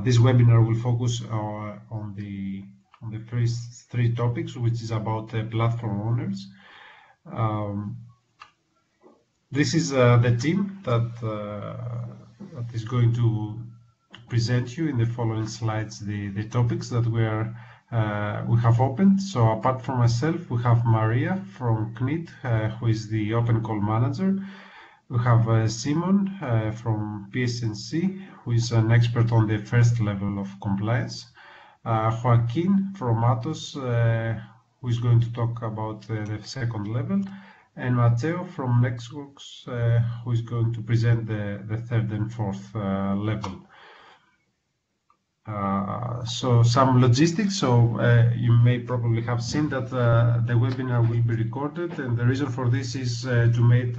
This webinar will focus on the first three topics, which is about platform owners. This is the team that is going to present you in the following slides the topics that we have opened. So apart from myself, we have Maria from CNIT, who is the Open Call Manager. We have Simon from PSNC, who is an expert on the first level of compliance. Joaquin from Atos, who is going to talk about the second level. And Matteo from Nextworks, who is going to present the third and fourth level. So some logistics. So you may probably have seen that the webinar will be recorded, and the reason for this is to make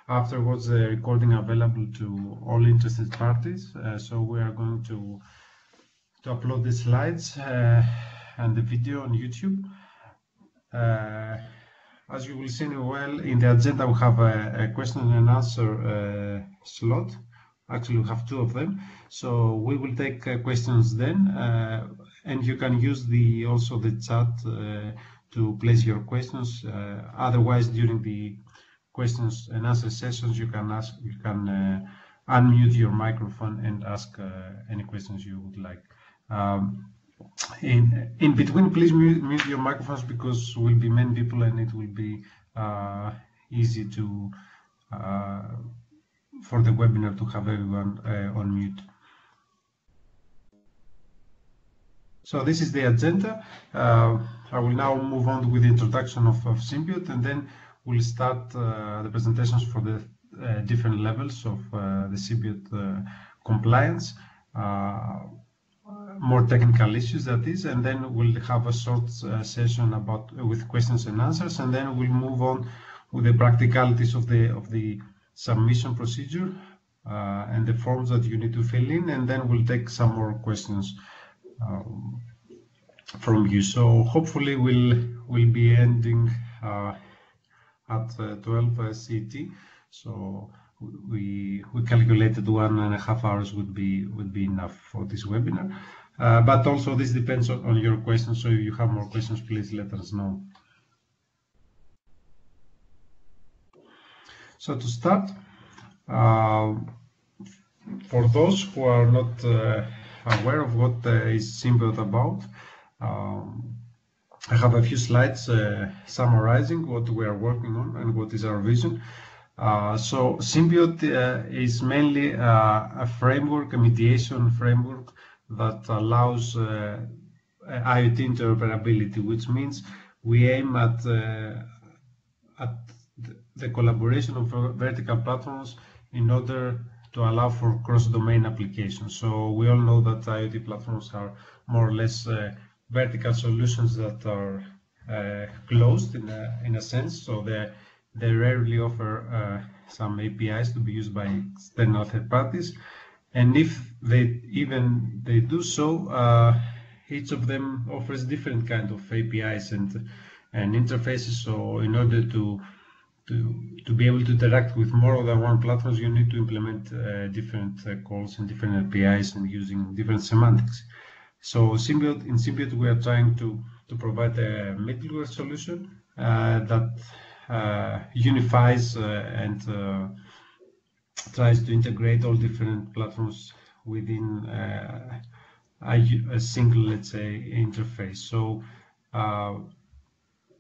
afterwards the recording available to all interested parties. So we are going to upload the slides and the video on YouTube. As you will see well in the agenda, we have a question and answer slot. Actually, we have two of them. So we will take questions then, and you can use also the chat to place your questions. Otherwise, during the questions and answer sessions, you can unmute your microphone and ask any questions you would like. In between, please mute your microphones because will be many people and it will be easy to for the webinar to have everyone on mute. So this is the agenda. I will now move on with the introduction of symbioTe, and then we'll start the presentations for the different levels of the symbioTe compliance. More technical issues, that is, and then we'll have a short session with questions and answers, and then we'll move on with the practicalities of the submission procedure and the forms that you need to fill in, and then we'll take some more questions from you. So hopefully we'll be ending at 12 CET. So we calculated 1.5 hours would be enough for this webinar. But also this depends on your questions, so if you have more questions, please let us know. So to start, for those who are not aware of what is symbioTe about, I have a few slides summarizing what we are working on and what is our vision. So symbioTe is mainly a framework, a mediation framework that allows IoT interoperability, which means we aim at the collaboration of vertical platforms in order to allow for cross-domain applications. So we all know that IoT platforms are more or less vertical solutions that are closed in a sense. So they rarely offer some APIs to be used by external third parties. And if they do so, each of them offers different kind of APIs and interfaces. So in order to be able to interact with more than one platform, you need to implement different calls and different APIs and using different semantics. So in symbioTe, we are trying to provide a middleware solution that unifies and tries to integrate all different platforms within a single, let's say, interface. So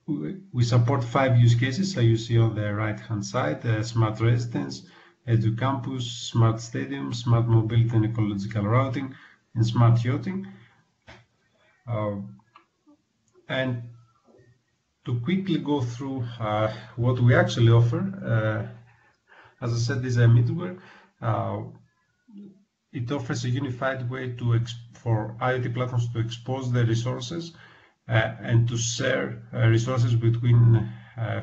we support 5 use cases, as you see on the right-hand side: smart residence, educampus, smart stadium, smart mobility and ecological routing, and smart yachting. And to quickly go through what we actually offer, as I said, this is a middleware. It offers a unified way for IoT platforms to expose their resources and to share resources between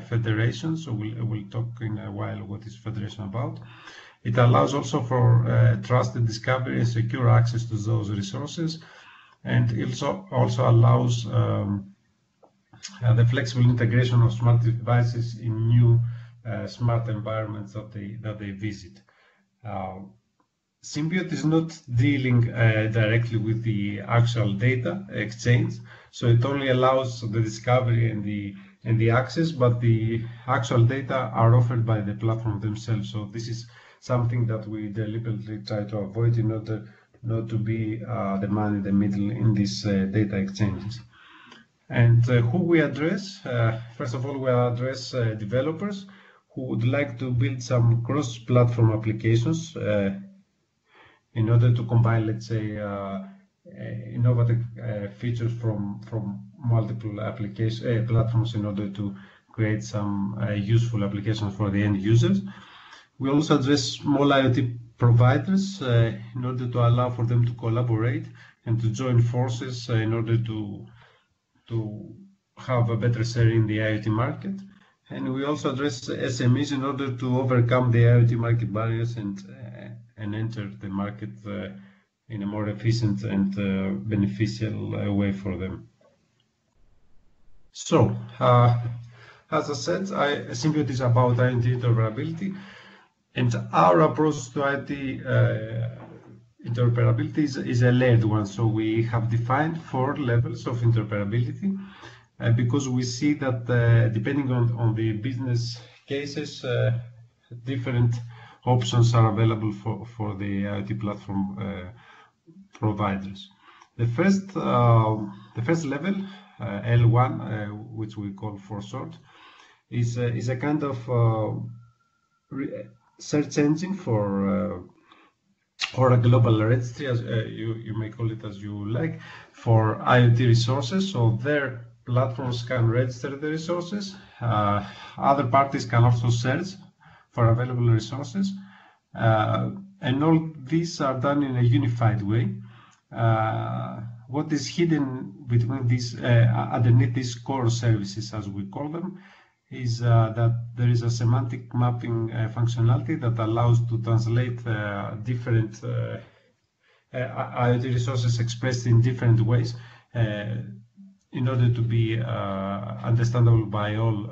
federations. So we'll talk in a while what is federation about. It allows also for trusted discovery and secure access to those resources, and it also allows the flexible integration of smart devices in new smart environments that they visit. symbioTe is not dealing directly with the actual data exchange, so it only allows the discovery and the access, but the actual data are offered by the platform themselves. So this is something that we deliberately try to avoid in order not to be the man in the middle in these data exchanges. And who we address? First of all, we address developers who would like to build some cross-platform applications in order to combine, let's say, innovative features from multiple application platforms in order to create some useful applications for the end users. We also address small IoT providers in order to allow for them to collaborate and to join forces in order to have a better share in the IoT market. And we also address SMEs in order to overcome the IoT market barriers and enter the market in a more efficient and beneficial way for them. So, as I said, symbioTe is about IoT interoperability, and our approach to IoT interoperability is a layered one. So we have defined 4 levels of interoperability because we see that depending on the business cases, different options are available for the IoT platform providers. The first level, L1, which we call for short, is a kind of search engine for or a global registry, as you may call it as you like, for IoT resources. So their platforms can register the resources. Other parties can also search for available resources, and all these are done in a unified way. What is hidden between these, underneath these core services, as we call them, is that there is a semantic mapping functionality that allows to translate different IoT resources expressed in different ways in order to be understandable by all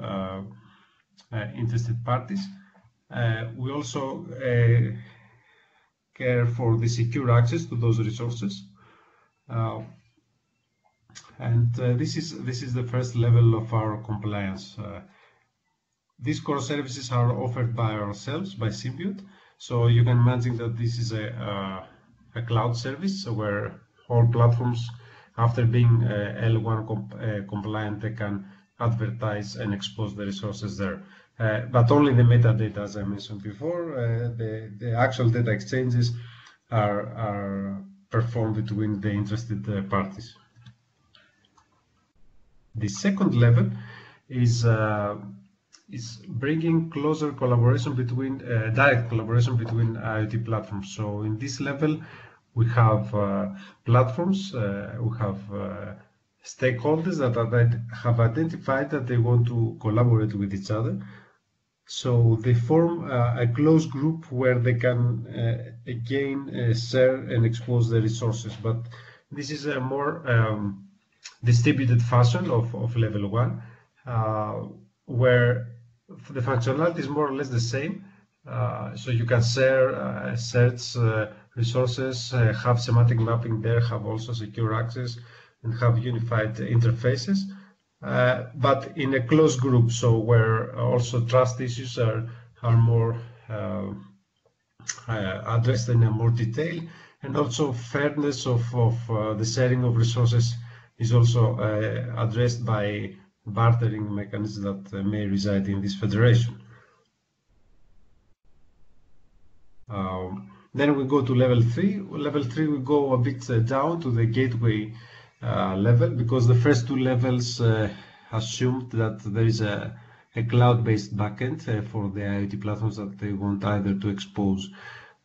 interested parties. We also care for the secure access to those resources. And this is the first level of our compliance. These core services are offered by ourselves, by symbioTe. So you can imagine that this is a cloud service where all platforms, after being L1 compliant, they can advertise and expose the resources there. But only the metadata, as I mentioned before, the actual data exchanges are performed between the interested parties. The second level is bringing closer collaboration between direct collaboration between IoT platforms. So in this level, we have platforms, we have stakeholders that have identified that they want to collaborate with each other. So they form a close group where they can again share and expose the resources. But this is a more distributed fashion of level 1, where the functionality is more or less the same. So you can share, search resources, have semantic mapping there, have also secure access, and have unified interfaces. But in a closed group, so where also trust issues are more addressed in a more detail, and also fairness of the sharing of resources is also addressed by bartering mechanisms that may reside in this federation. Then we go to level 3. Level 3 we go a bit down to the gateway level, because the first 2 levels assumed that there is a cloud-based backend for the IoT platforms that they want either to expose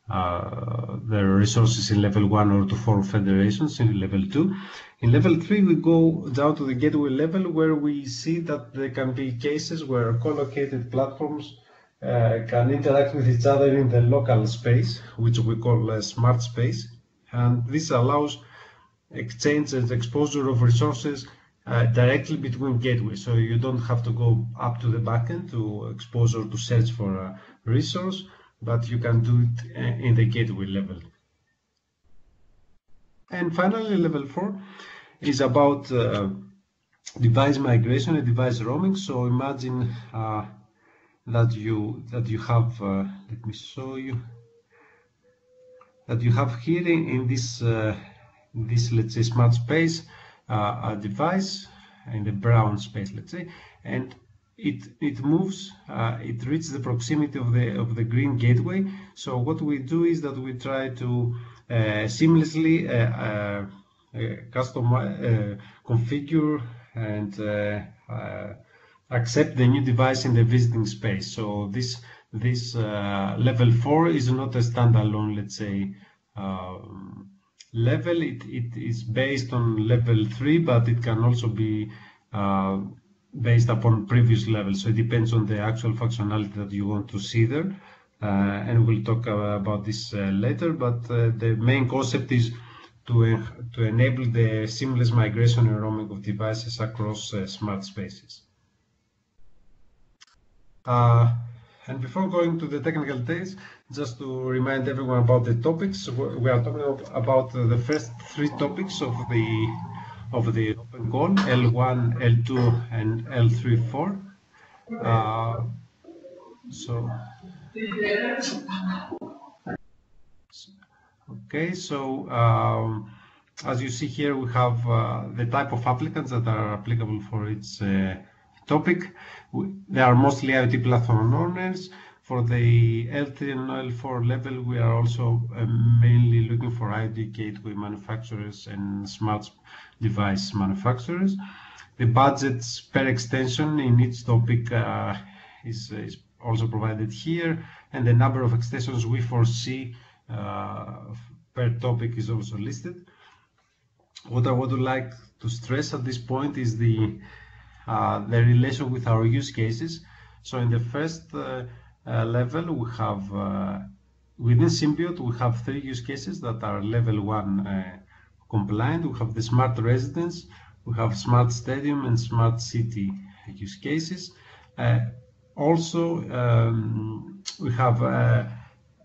their resources in level 1 or to form federations in level 2. In level 3 we go down to the gateway level, where we see that there can be cases where co-located platforms can interact with each other in the local space, which we call a smart space, and this allows exchange and exposure of resources directly between gateways. So you don't have to go up to the backend to expose or to search for a resource, but you can do it in the gateway level. And finally, level 4 is about device migration and device roaming. So imagine that you have, let me show you, that you have here in this let's say smart space a device in the brown space, let's say, and it moves, it reaches the proximity of the green gateway. So what we do is that we try to seamlessly customize, configure and accept the new device in the visiting space. So this level 4 is not a standalone, let's say, level. It is based on level 3, but it can also be based upon previous levels. So it depends on the actual functionality that you want to see there. And we'll talk about this later, but the main concept is to enable the seamless migration and roaming of devices across smart spaces. And before going to the technical details, just to remind everyone about the topics, we are talking about the first 3 topics of the open call, L1, L2, and L3-4. Okay, so as you see here, we have the type of applicants that are applicable for each topic. They are mostly IoT platform owners. For the L3 and L4 level, we are also mainly looking for IoT gateway manufacturers and smart device manufacturers. The budgets per extension in each topic is also provided here, and the number of extensions we foresee per topic is also listed. What I would like to stress at this point is the relation with our use cases. So in the first level, we have within symbioTe we have 3 use cases that are level 1 compliant. We have the smart residence, we have smart stadium, and smart city use cases. Also, we have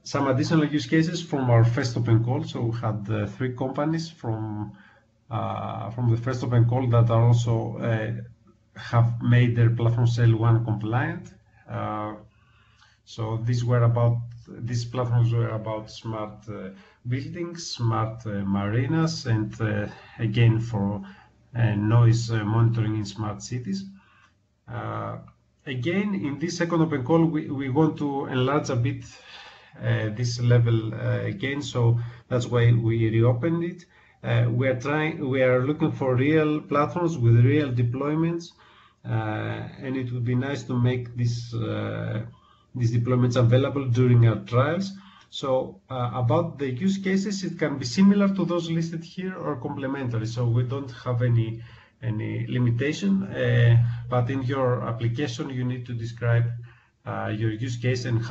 some additional use cases from our first open call. So we had 3 companies from the first open call that are also have made their platforms L1 compliant. So these platforms were about smart buildings, smart marinas, and again for noise monitoring in smart cities. Again, in this second open call, we want to enlarge a bit this level again, so that's why we reopened it. We are looking for real platforms with real deployments, and it would be nice to make these deployments available during our trials. So about the use cases, it can be similar to those listed here or complementary. So we don't have any limitation, but in your application you need to describe your use case and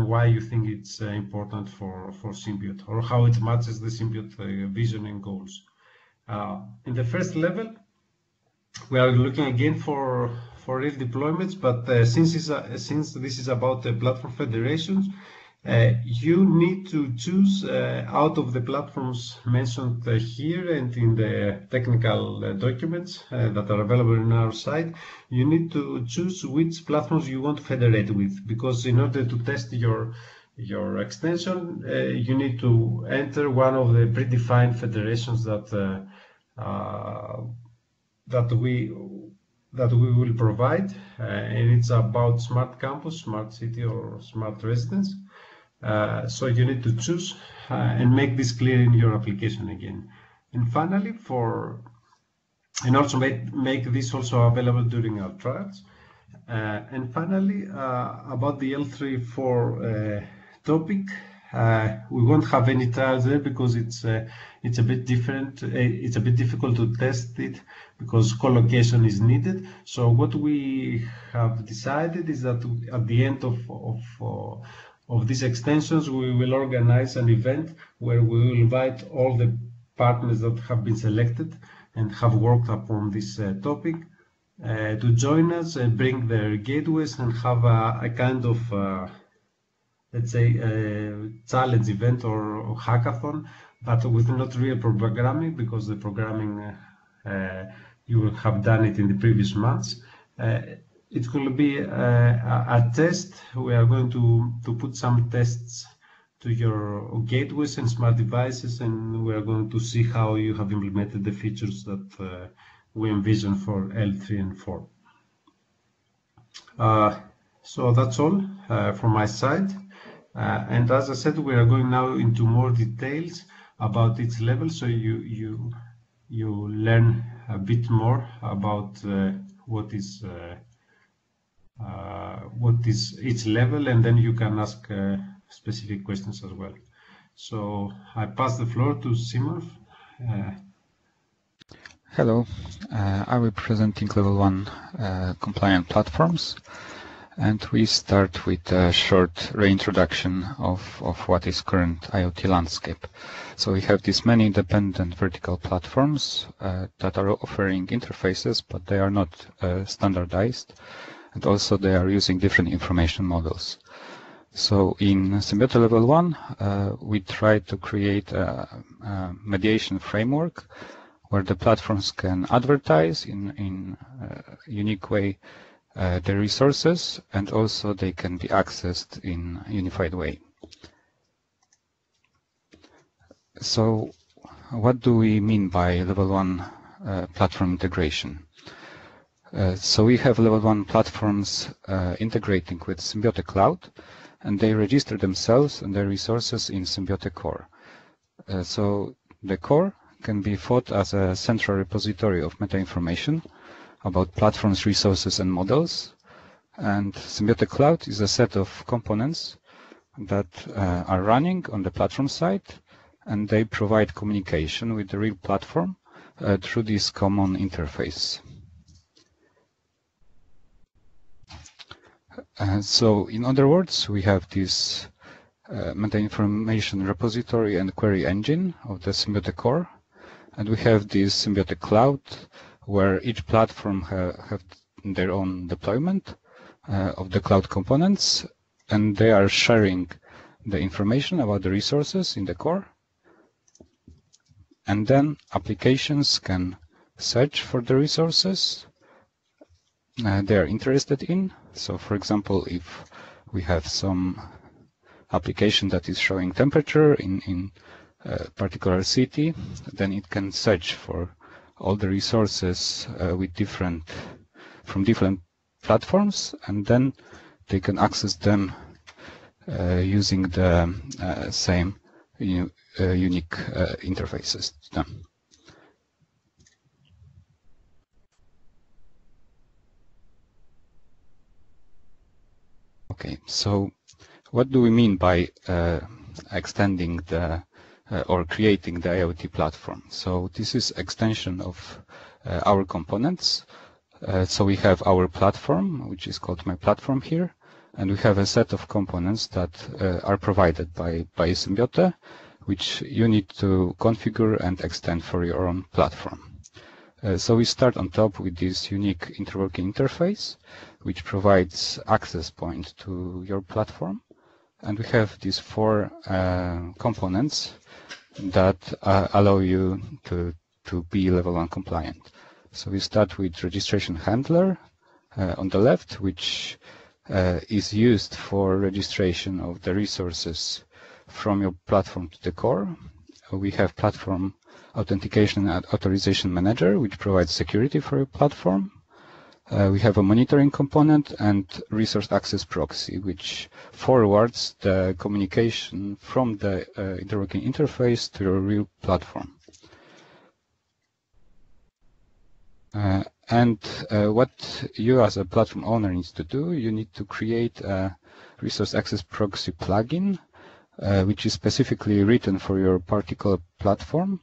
why you think it's important for symbioTe, or how it matches the symbioTe vision and goals. In the first level, we are looking again for real deployments, but since this is about platform federations, you need to choose out of the platforms mentioned here and in the technical documents that are available on our site. You need to choose which platforms you want to federate with, because in order to test your extension, you need to enter one of the predefined federations that we will provide, and it's about smart campus, smart city, or smart residence. So you need to choose and make this clear in your application again. And finally, and also make this also available during our trials. And finally, about the L3-4 topic, we won't have any trials there because it's a bit different. It's a bit difficult to test it because co-location is needed. So what we have decided is that at the end of these extensions, we will organize an event where we will invite all the partners that have been selected and have worked upon this topic to join us and bring their gateways and have a kind of let's say, challenge event or hackathon, but with not real programming, because the programming you will have done it in the previous months. It will be a test. We are going to put some tests to your gateways and smart devices, and we are going to see how you have implemented the features that we envision for L3 and 4. So that's all from my side. And as I said, we are going now into more details about each level, so you learn a bit more about what is each level, and then you can ask specific questions as well. So I pass the floor to Simon. Hello, I will be presenting level 1 compliant platforms, and we start with a short reintroduction of what is current IoT landscape. So we have these many independent vertical platforms that are offering interfaces, but they are not standardized, and also they are using different information models. So in symbioTe level 1, we try to create a mediation framework where the platforms can advertise in a unique way their resources, and also they can be accessed in a unified way. So what do we mean by level 1 platform integration? So we have level 1 platforms integrating with symbioTe Cloud, and they register themselves and their resources in symbioTe Core. So the core can be thought as a central repository of meta information about platforms, resources, and models. And symbioTe Cloud is a set of components that are running on the platform side, and they provide communication with the real platform through this common interface. So in other words, we have this meta information repository and query engine of the symbioTe Core, and we have this symbioTe Cloud where each platform have their own deployment of the cloud components, and they are sharing the information about the resources in the core. And then applications can search for the resources they are interested in. So for example, if we have some application that is showing temperature in a particular city, then it can search for all the resources from different platforms, and then they can access them using the same unique interfaces to them. Okay, so what do we mean by extending the or creating the IoT platform? So this is extension of our components. So we have our platform, which is called My Platform here, and we have a set of components that are provided by symbioTe, which you need to configure and extend for your own platform. So we start on top with this unique interworking interface, which provides access point to your platform. And we have these 4 components that allow you to be level 1 compliant. So we start with registration handler on the left, which is used for registration of the resources from your platform to the core. We have platform authentication and authorization manager, which provides security for your platform. We have a monitoring component and resource access proxy, which forwards the communication from the interworking interface to your real platform. And what you as a platform owner needs to do, you need to create a resource access proxy plugin, which is specifically written for your particular platform,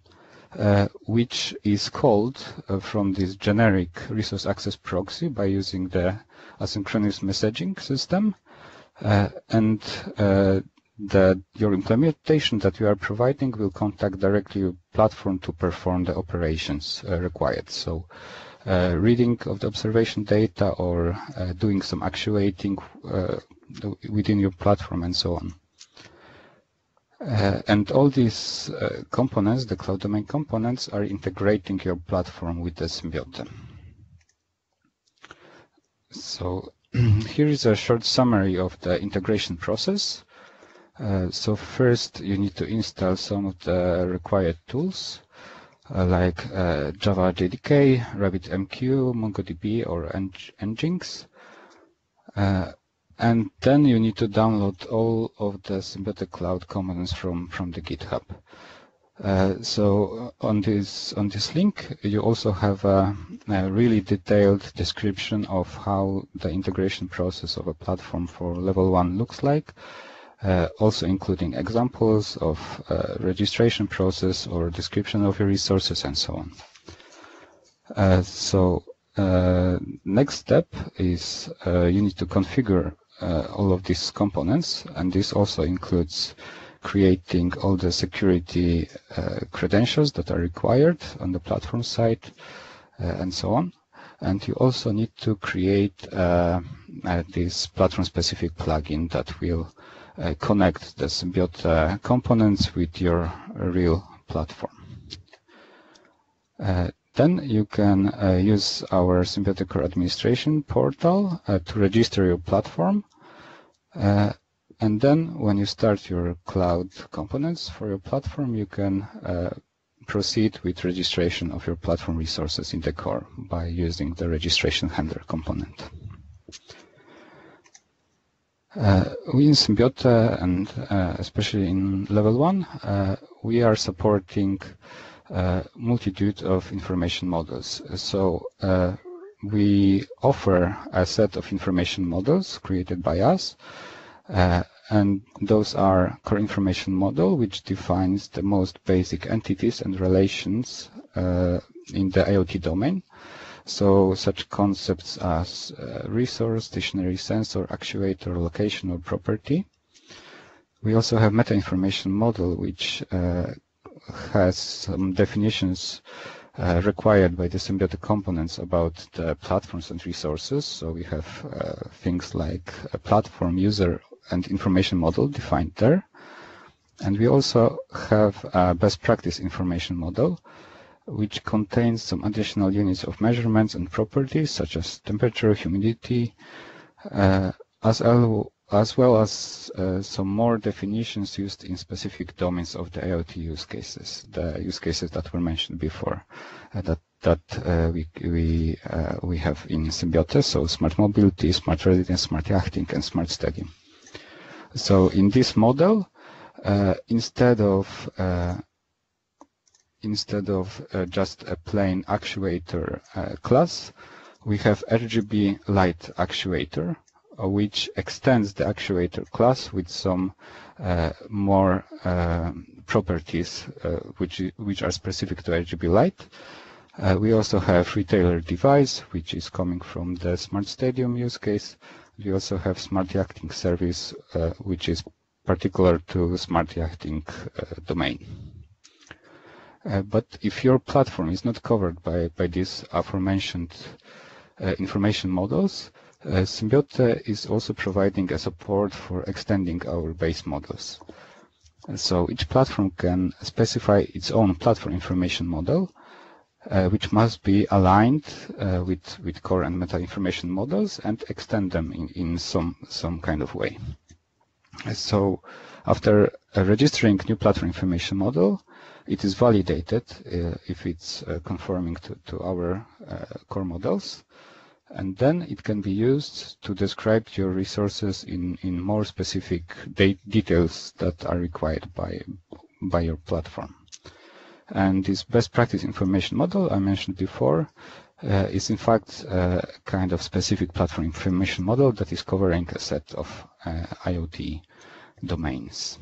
which is called from this generic resource access proxy by using the asynchronous messaging system. Your implementation that you are providing will contact directly your platform to perform the operations required. So reading of the observation data or doing some actuating within your platform and so on. And all these components, the cloud domain components, are integrating your platform with the symbiote. So here is a short summary of the integration process. So first you need to install some of the required tools like Java JDK, RabbitMQ, MongoDB, or Nginx. And then you need to download all of the symbiote cloud components from the GitHub. So on this link, you also have a really detailed description of how the integration process of a platform for level 1 looks like, also including examples of registration process or description of your resources and so on. Next step is you need to configure all of these components, and this also includes creating all the security credentials that are required on the platform side and so on. And you also need to create this platform-specific plugin that will connect the symbiote components with your real platform. Then you can use our symbiote core administration portal to register your platform. And then when you start your cloud components for your platform, you can proceed with registration of your platform resources in the core by using the registration handler component. We in symbiote, and especially in level 1, we are supporting multitude of information models. So we offer a set of information models created by us, and those are core information model, which defines the most basic entities and relations in the IoT domain. So such concepts as resource, stationary sensor, actuator, location, or property. We also have meta information model, which has some definitions required by the symbiote components about the platforms and resources. So we have things like a platform, user, and information model defined there. And we also have a best practice information model, which contains some additional units of measurements and properties such as temperature, humidity, as well as some more definitions used in specific domains of the IoT use cases, the use cases that were mentioned before, that we have in symbiote, so smart mobility, smart residence, smart yachting, and smart stadium. So in this model, instead of just a plain actuator class, we have RGB light actuator, which extends the actuator class with some more properties which are specific to RGB light. We also have retailer device, which is coming from the smart stadium use case. We also have smart yachting service, which is particular to smart yachting domain. But if your platform is not covered by these aforementioned information models, symbiote is also providing a support for extending our base models. So each platform can specify its own platform information model, which must be aligned with core and meta information models and extend them in some kind of way. So after registering new platform information model, it is validated if it's conforming to our core models, and then it can be used to describe your resources in more specific details that are required by your platform. And this best practice information model I mentioned before is in fact a kind of specific platform information model that is covering a set of IoT domains.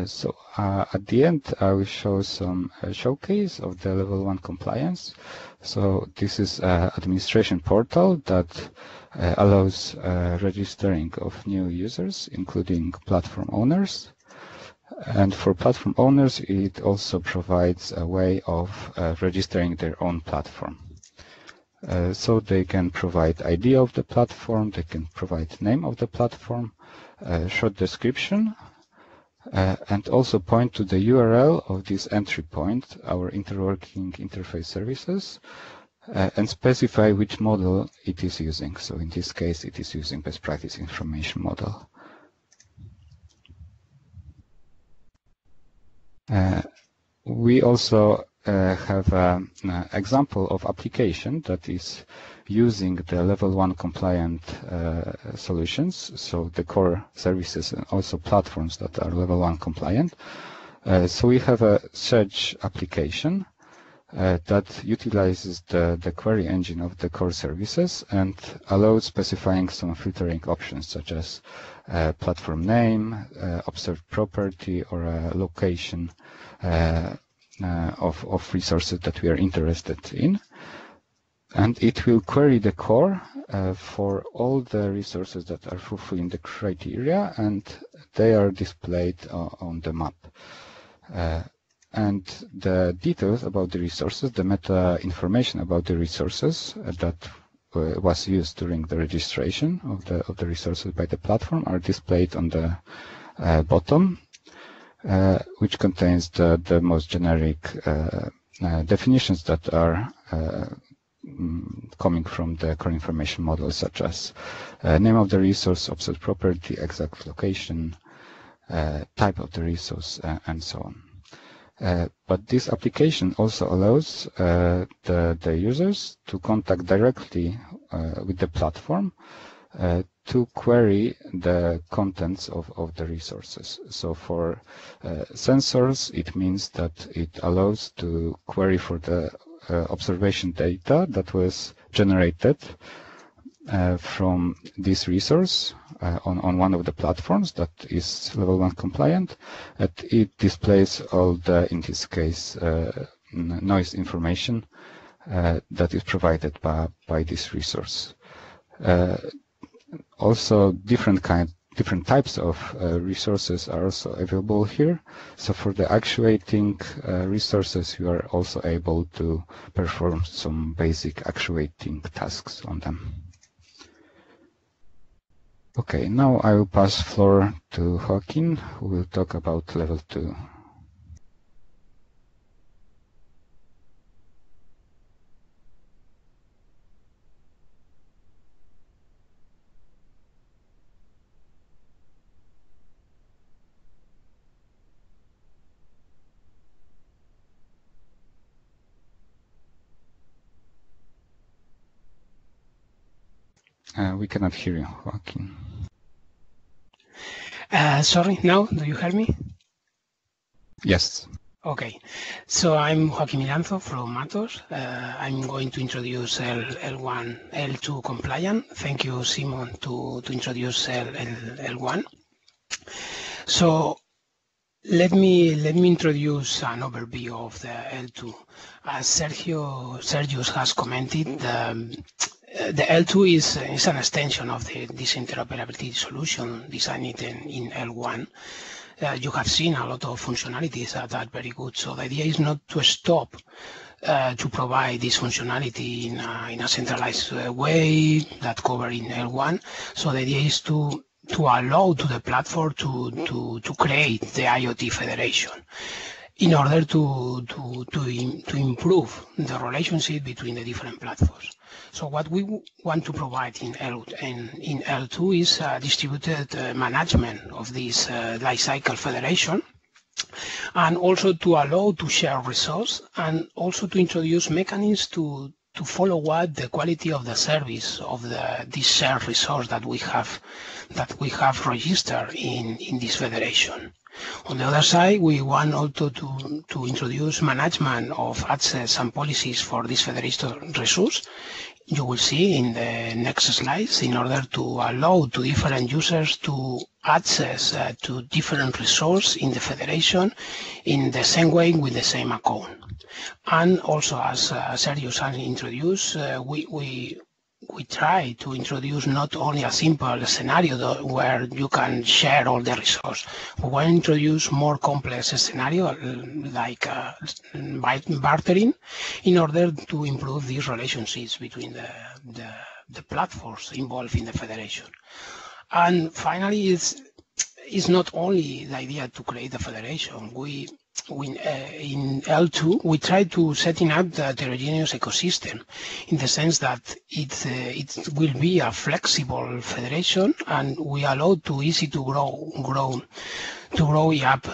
So at the end, I will show some showcase of the level 1 compliance. So this is an administration portal that allows registering of new users, including platform owners. And for platform owners, it also provides a way of registering their own platform. So they can provide ID of the platform, they can provide name of the platform, short description, and also point to the URL of this entry point, our interworking interface services, and specify which model it is using. So in this case, it is using best practice information model. We also have an example of application that is using the level 1 compliant solutions, so the core services and also platforms that are level 1 compliant. So we have a search application that utilizes the query engine of the core services and allows specifying some filtering options such as platform name, observed property, or a location of resources that we are interested in. And it will query the core for all the resources that are fulfilling the criteria, and they are displayed on the map. And the details about the resources, the meta information about the resources that was used during the registration of the resources by the platform are displayed on the bottom, which contains the most generic definitions that are coming from the core information model, such as name of the resource, observed property, exact location, type of the resource, and so on. But this application also allows the users to contact directly with the platform to query the contents of the resources. So for sensors, it means that it allows to query for the observation data that was generated from this resource on one of the platforms that is level 1 compliant, and it displays all the, in this case, noise information that is provided by this resource. Also, different types of resources are also available here. So for the actuating resources, you are also able to perform some basic actuating tasks on them. Okay, now I will pass floor to Joaquin, who will talk about level 2. We cannot hear you, Joaquin. Sorry, now do you hear me? Yes. Okay, so I'm Joaquin Miranzo from Matos. I'm going to introduce L1, L2 compliant. Thank you, Simon, to introduce L1. So let me introduce an overview of the L2. As Sergius has commented, the L2 is an extension of this interoperability solution designed in L1. You have seen a lot of functionalities that are very good. So the idea is not to stop to provide this functionality in a centralized way that cover in L1. So the idea is to allow to the platform to create the IoT federation in order to improve the relationship between the different platforms. So what we want to provide in L2 is distributed management of this lifecycle federation, and also to allow to share resource, and also to introduce mechanisms to follow up the quality of the service of this shared resource that we have registered in this federation. On the other side, we want also to introduce management of access and policies for this federation resource. You will see in the next slides, in order to allow to different users to access to different resources in the federation in the same way with the same account. And also, as Sergio has introduced, we try to introduce not only a simple scenario where you can share all the resources. We want to introduce more complex scenario like bartering, in order to improve these relationships between the platforms involved in the federation. And finally, it's not only the idea to create a federation. In L2, we try to setting up the heterogeneous ecosystem in the sense that it will be a flexible federation, and we allow to easy to grow up,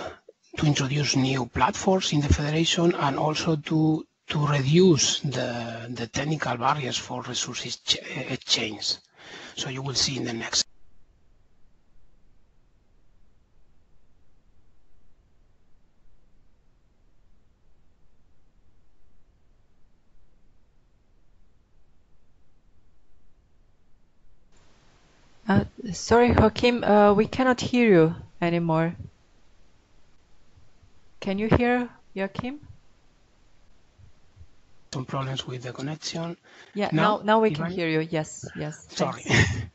to introduce new platforms in the federation, and also to reduce the technical barriers for resources exchange. So you will see in the next. Sorry, Joaquim, we cannot hear you anymore. Can you hear Joaquim? Some problems with the connection. Yeah, now we can hear you. Yes. Sorry.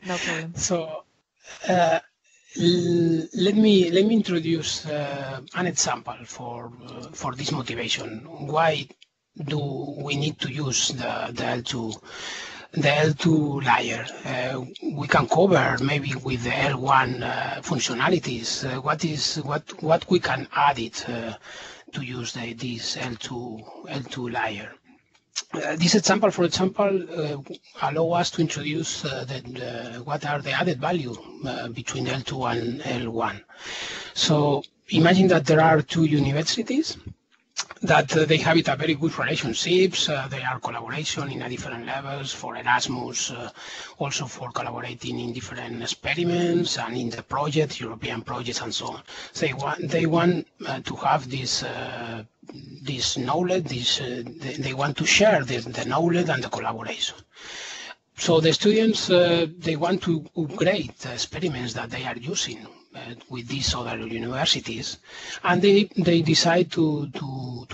No problem. So let me introduce an example for this motivation. Why do we need to use the L2 layer? We can cover maybe with the L1 functionalities. What we can add it to use this L2 layer. This example, for example, allow us to introduce what are the added value between L2 and L1. So imagine that there are two universities that they have a very good relationships. They are collaboration in different levels for Erasmus, also for collaborating in different experiments and in the project, European projects and so on. So they want to have this knowledge. They want to share the knowledge and the collaboration. So the students they want to upgrade the experiments that they are using with these other universities, and they decide to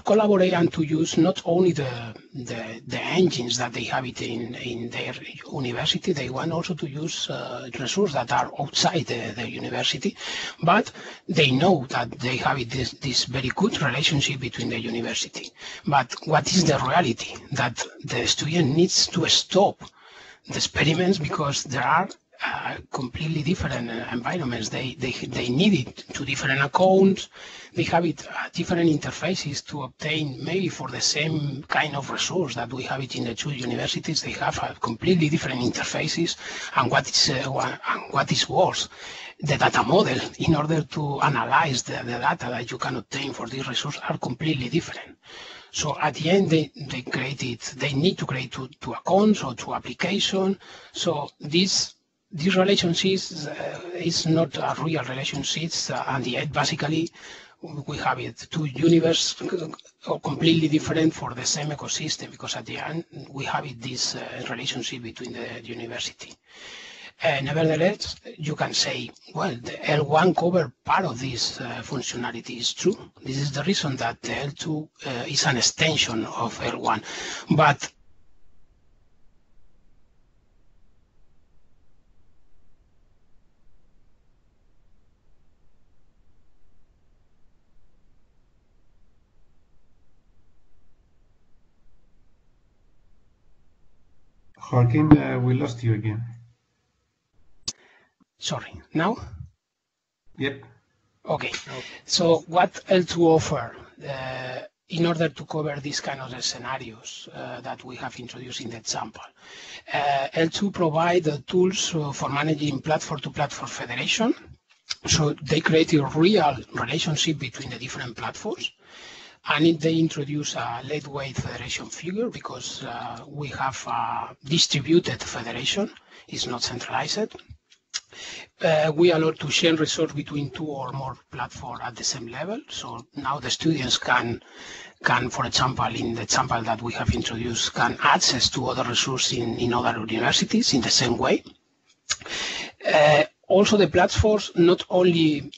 collaborate and to use not only the engines that they have it in their university. They want also to use resources that are outside the university, but they know that they have this very good relationship between the university. But what is the reality? That the student needs to stop the experiments because there are completely different environments. They need it to different accounts. They have it different interfaces to obtain maybe for the same kind of resource that we have it in the two universities. They have completely different interfaces, and what is worse, the data model in order to analyze the data that you can obtain for this resource are completely different. So at the end, they need to create two accounts or two applications. So this relationships is not a real relationships, and yet basically we have it two universes completely different for the same ecosystem, because at the end we have it this relationship between the university. Nevertheless, you can say, well, the L1 cover part of this functionality is true. This is the reason that the L2 is an extension of L1, but Joaquin, we lost you again. Sorry, now? Yep. Okay. So what L2 offer in order to cover these kind of scenarios that we have introduced in the example? L2 provide the tools for managing platform-to-platform federation. So they create a real relationship between the different platforms. And they introduce a lightweight federation figure because we have a distributed federation. It's not centralized. We allow to share resource between two or more platforms at the same level. So now the students can, for example, in the example that we have introduced, can access to other resources in other universities in the same way. Also, the platforms not only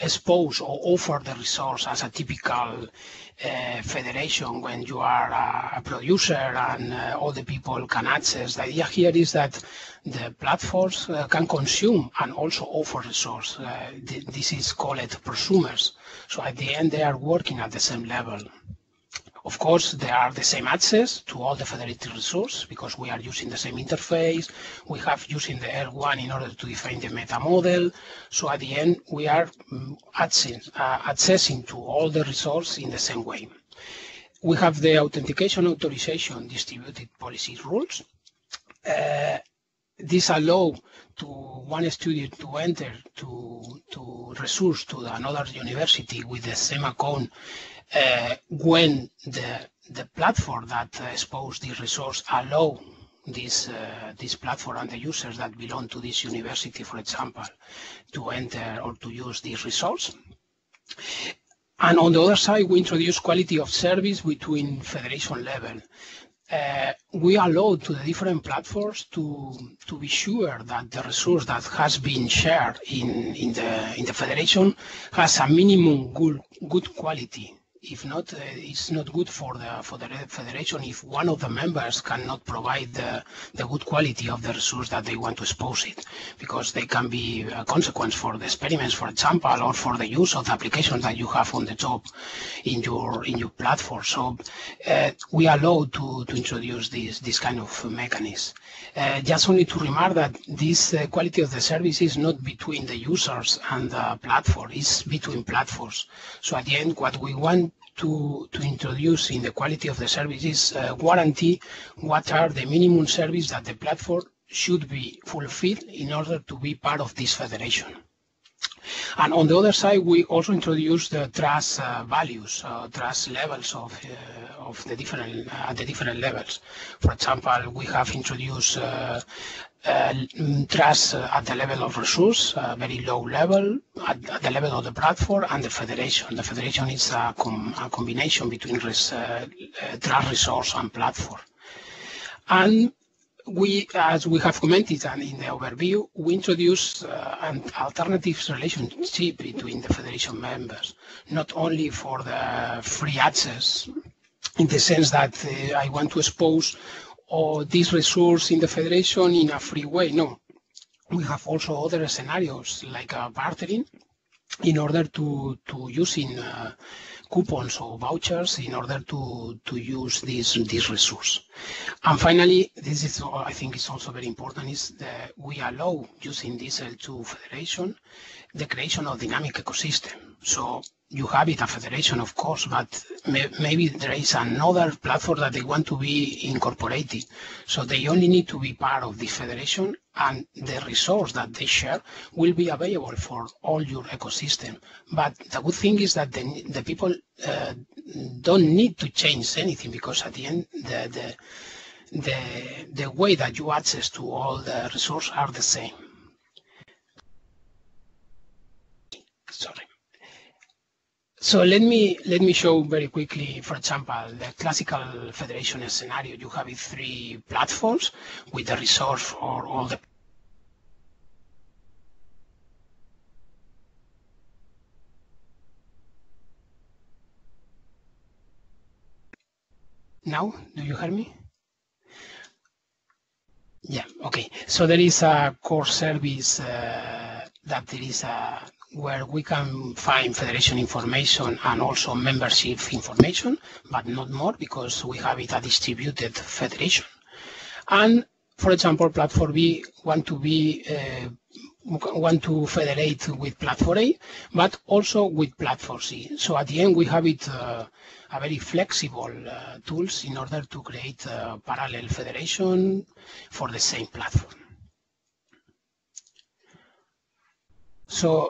expose or offer the resource as a typical federation when you are a producer and all the people can access. The idea here is that the platforms can consume and also offer resource. This is called prosumers. So at the end, they are working at the same level. Of course, there are the same access to all the federated resources because we are using the same interface. We have using the L1 in order to define the meta model. So at the end, we are accessing to all the resources in the same way. We have the authentication authorization distributed policy rules. This allows to one student to enter to resource to another university with the same account when the platform that expose this resource allow this platform and the users that belong to this university, for example, to enter or to use this resource. And on the other side, we introduce quality of service between federation level. We allow to the different platforms to be sure that the resource that has been shared in the federation has a minimum good quality. If not, it's not good for the federation if one of the members cannot provide the good quality of the resource that they want to expose it, because they can be a consequence for the experiments, for example, or for the use of the applications that you have on the top in your platform. So we allow to introduce this kind of mechanism. Just only to remark that this quality of the service is not between the users and the platform, it's between platforms. So at the end, what we want to introduce in the quality of the service is guarantee what are the minimum service that the platform should be fulfilled in order to be part of this federation. And on the other side, we also introduce the trust values, trust levels of the different levels. For example, we have introduced trust at the level of resource, very low level, at the level of the platform and the federation. The federation is a combination between trust resource and platform. And we, as we have commented and in the overview, we introduce an alternative relationship between the federation members, not only for the free access, in the sense that I want to expose this resource in the federation in a free way. No, we have also other scenarios like bartering in order to using coupons or vouchers in order to use this resource. And finally, this is, I think is also very important, is that we allow using this L2 federation the creation of dynamic ecosystem. So you have it a federation, of course, but maybe there is another platform that they want to be incorporated. So they only need to be part of this federation, and the resource that they share will be available for all your ecosystem. But the good thing is that the people don't need to change anything, because at the end, the way that you access to all the resources are the same. Sorry. So let me show very quickly, for example, the classical federation scenario. You have 3 platforms with the resource for all the. Now, do you hear me? Yeah, okay. So there is a core service that there is where we can find federation information and also membership information, but not more, because we have it a distributed federation. And for example, platform B want to federate with platform A, but also with platform C. So at the end, we have it a very flexible tools in order to create a parallel federation for the same platform. So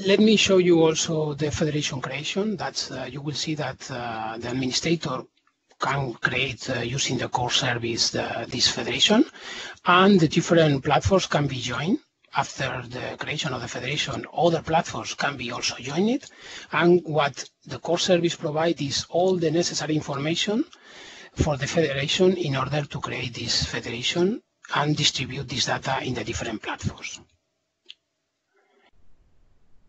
let me show you also the federation creation. That's you will see that the administrator can create using the core service this federation, and the different platforms can be joined. After the creation of the federation, other platforms can be also joined, and what the core service provides is all the necessary information for the federation in order to create this federation and distribute this data in the different platforms.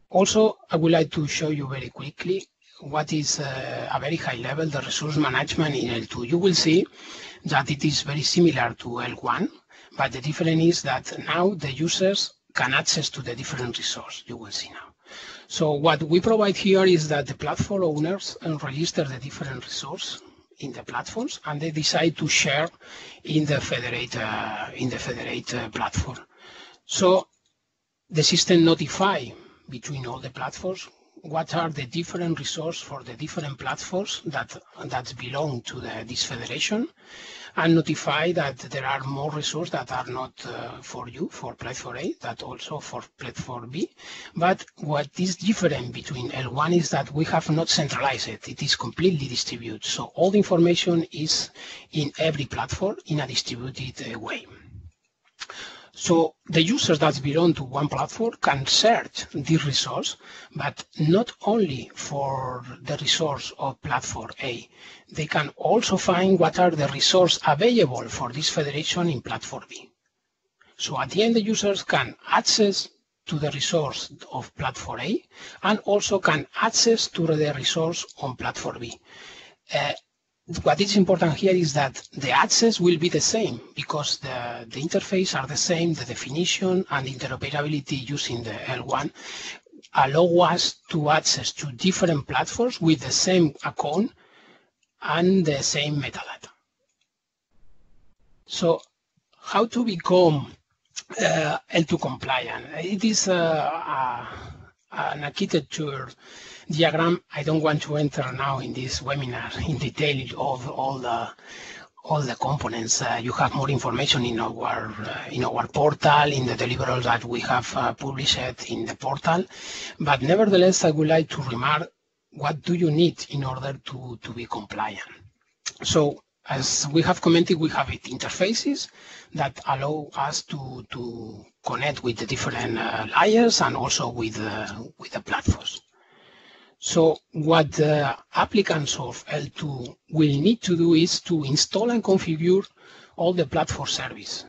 Also, I would like to show you very quickly what is a very high level, the resource management in L2. You will see that it is very similar to L1, but the difference is that now the users can access to the different resources. You will see now. So what we provide here is that the platform owners register the different resources in the platforms, and they decide to share in the federate platform. So the system notify between all the platforms what are the different resources for the different platforms that belong to this federation, and notify that there are more resources that are not for you, for platform A, that also for platform B. But what is different between L1 is that we have not centralized it. It is completely distributed. So all the information is in every platform in a distributed way. So the users that belong to one platform can search this resource, but not only for the resource of platform A. They can also find what are the resources available for this federation in platform B. So at the end, the users can access to the resource of platform A and also can access to the resource on platform B. What is important here is that the access will be the same because the interface are the same, the definition and interoperability using the L1 allow us to access to different platforms with the same account and the same metadata. So how to become L2 compliant? It is an architecture diagram. I don't want to enter now in this webinar in detail of all the components. You have more information in our portal, in the deliverables that we have published in the portal. But nevertheless, I would like to remark what do you need in order to be compliant. So as we have commented, we have interfaces that allow us to connect with the different layers and also with the platforms. So what the applicants of L2 will need to do is to install and configure all the platform service.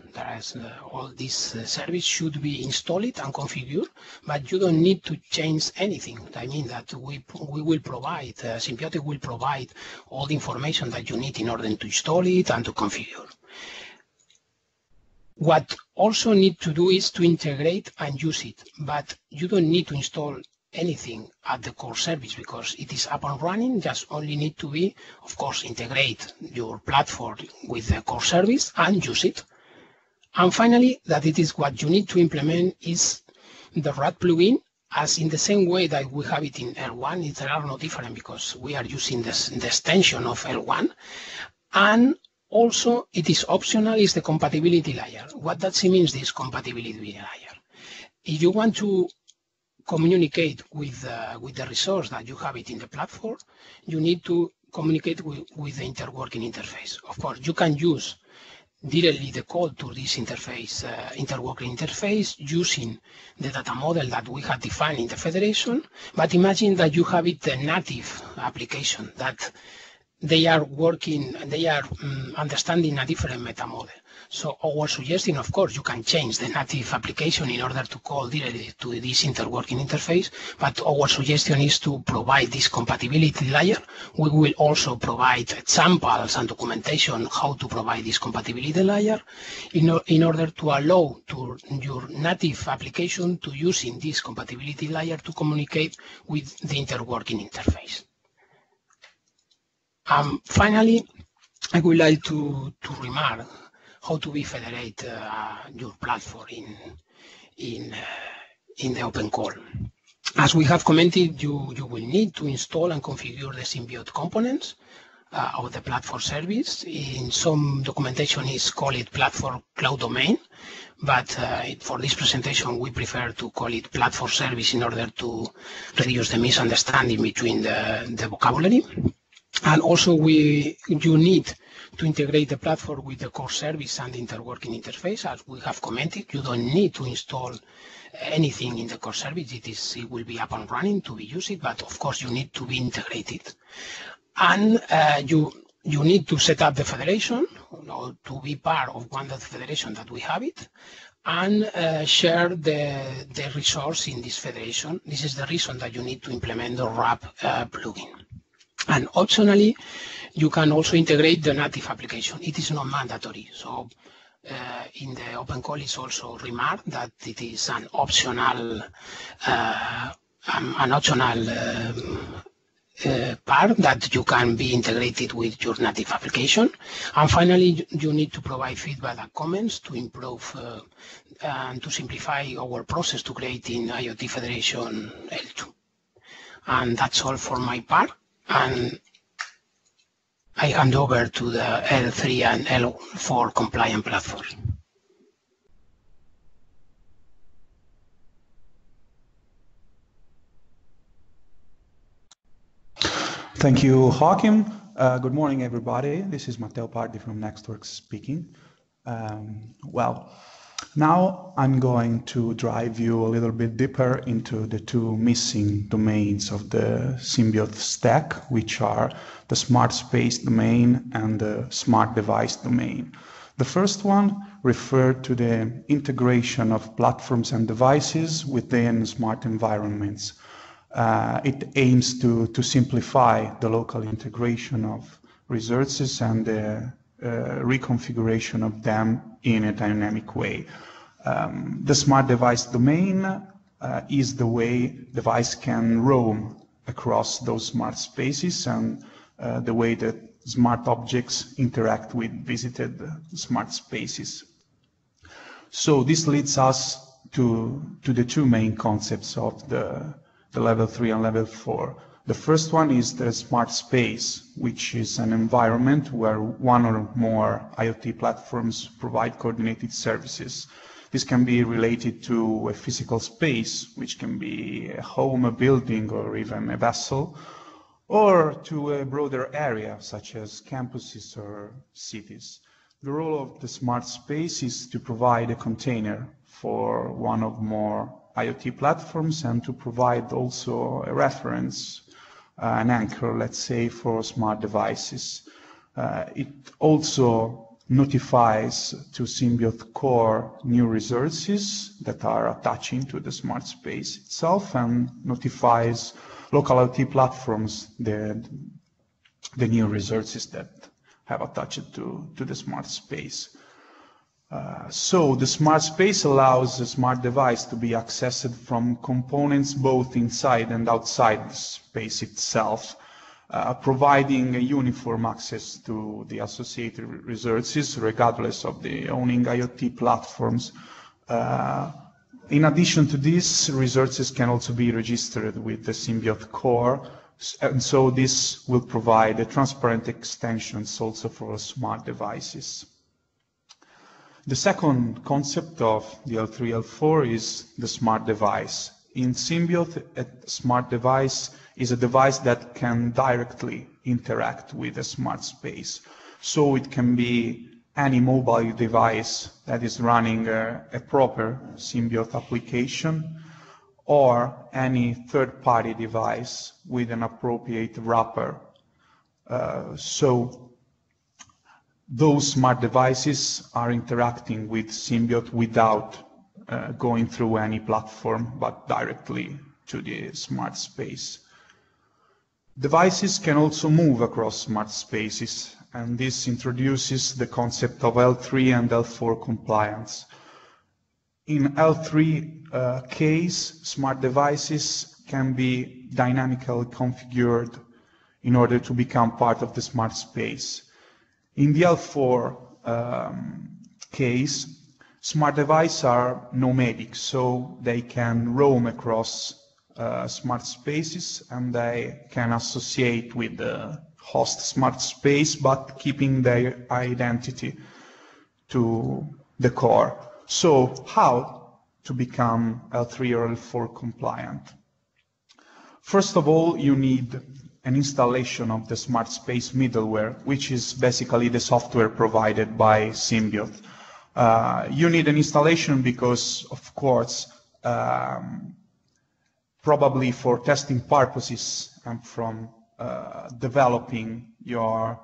All these service should be installed and configured, but you don't need to change anything. I mean that we will provide, symbioTe will provide all the information that you need in order to install it and to configure. What also need to do is to integrate and use it, but you don't need to install anything at the core service because it is up and running. Just only need to be, of course, integrate your platform with the core service and use it. And finally, that it is what you need to implement is the RAD plugin, as in the same way that we have it in L1. There are no different because we are using the extension of L1. And also, it is optional, is the compatibility layer. What does it mean, this compatibility layer? If you want to communicate with the resource that you have it in the platform, you need to communicate with the interworking interface. Of course, you can use directly the call to this interface, interworking interface, using the data model that we have defined in the federation. But imagine that you have it the native application that they are working, they are understanding a different meta model. So our suggestion, of course, you can change the native application in order to call directly to this interworking interface, but our suggestion is to provide this compatibility layer. We will also provide examples and documentation how to provide this compatibility layer in order to allow to your native application to using this compatibility layer to communicate with the interworking interface. Finally, I would like to remark how to be federate your platform in the open call. As we have commented, you will need to install and configure the symbioTe components of the platform service. In some documentation is call it platform cloud domain, but for this presentation we prefer to call it platform service in order to reduce the misunderstanding between the vocabulary. And also you need to integrate the platform with the core service and the interworking interface. As we have commented, you don't need to install anything in the core service. It will be up and running to be used, but of course you need to be integrated. And you need to set up the federation, to be part of one of the federation that we have it, and share the resource in this federation. This is the reason that you need to implement the RAP plugin. And optionally, you can also integrate the native application. It is not mandatory. So in the open call, it's also remarked that it is an optional part that you can be integrated with your native application. And finally, you need to provide feedback and comments to improve and to simplify our process to creating IoT Federation L2. And that's all for my part. And I hand over to the L3 and L4 compliant platform. Thank you, Joachim. Good morning, everybody. This is Matteo Pardi from Nextworks speaking. Well, now I'm going to drive you a little bit deeper into the two missing domains of the symbiote stack, which are the smart space domain and the smart device domain. The first one referred to the integration of platforms and devices within smart environments. It aims to simplify the local integration of resources and the reconfiguration of them in a dynamic way. The smart device domain is the way device can roam across those smart spaces and the way that smart objects interact with visited smart spaces. So this leads us to the two main concepts of the level 3 and level 4. The first one is the smart space, which is an environment where one or more IoT platforms provide coordinated services. This can be related to a physical space, which can be a home, a building, or even a vessel, or to a broader area, such as campuses or cities. The role of the smart space is to provide a container for one or more IoT platforms and to provide also a reference, an anchor, let's say, for smart devices. It also notifies to symbioTe core new resources that are attaching to the smart space itself and notifies local IoT platforms the new resources that have attached to the smart space. So the smart space allows a smart device to be accessed from components both inside and outside the space itself, providing a uniform access to the associated resources regardless of the owning IoT platforms. In addition to this, resources can also be registered with the symbioTe core, and so this will provide a transparent extensions also for smart devices. The second concept of the L3, L4 is the smart device. In symbioTe, a smart device is a device that can directly interact with a smart space. So it can be any mobile device that is running a proper symbioTe application, or any third-party device with an appropriate wrapper. So those smart devices are interacting with symbioTe without going through any platform, but directly to the smart space. Devices can also move across smart spaces, and this introduces the concept of L3 and L4 compliance. In L3 case, smart devices can be dynamically configured in order to become part of the smart space. In the L4 case, smart devices are nomadic, so they can roam across smart spaces and they can associate with the host smart space, but keeping their identity to the core. So how to become L3 or L4 compliant? First of all, you need an installation of the smart space middleware, which is basically the software provided by symbioTe. You need an installation because, of course, probably for testing purposes and from developing your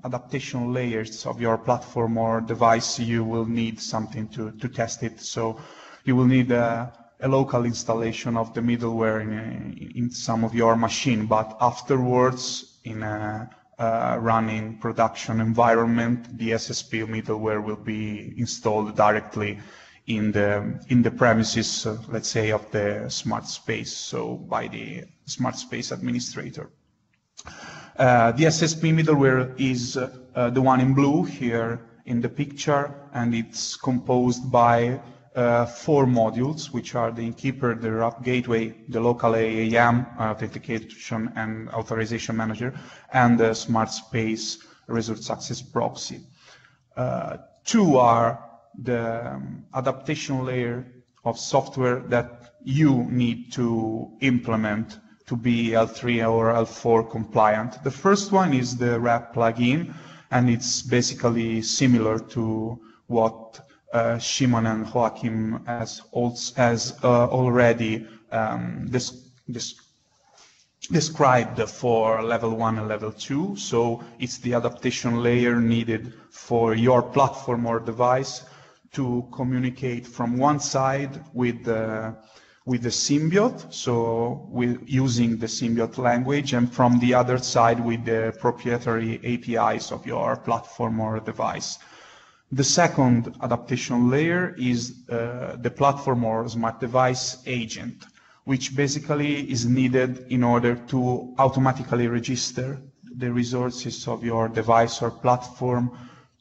adaptation layers of your platform or device, you will need something to test it. So you will need a local installation of the middleware in some of your machine, but afterwards in a running production environment, the SSP middleware will be installed directly in the premises, let's say, of the smart space, so by the smart space administrator. The SSP middleware is the one in blue here in the picture, and it's composed by 4 modules, which are the Innkeeper, the RAP Gateway, the local AAM, Authentication and Authorization Manager, and the Smart Space Resource Access Proxy. 2 are the adaptation layer of software that you need to implement to be L3 or L4 compliant. The first one is the RAP plugin, and it's basically similar to what Shimon and Joachim has already described for level 1 and level 2. So it's the adaptation layer needed for your platform or device to communicate from one side with the symbiote, so using the symbiote language, and from the other side with the proprietary APIs of your platform or device. The second adaptation layer is the platform or smart device agent, which basically is needed in order to automatically register the resources of your device or platform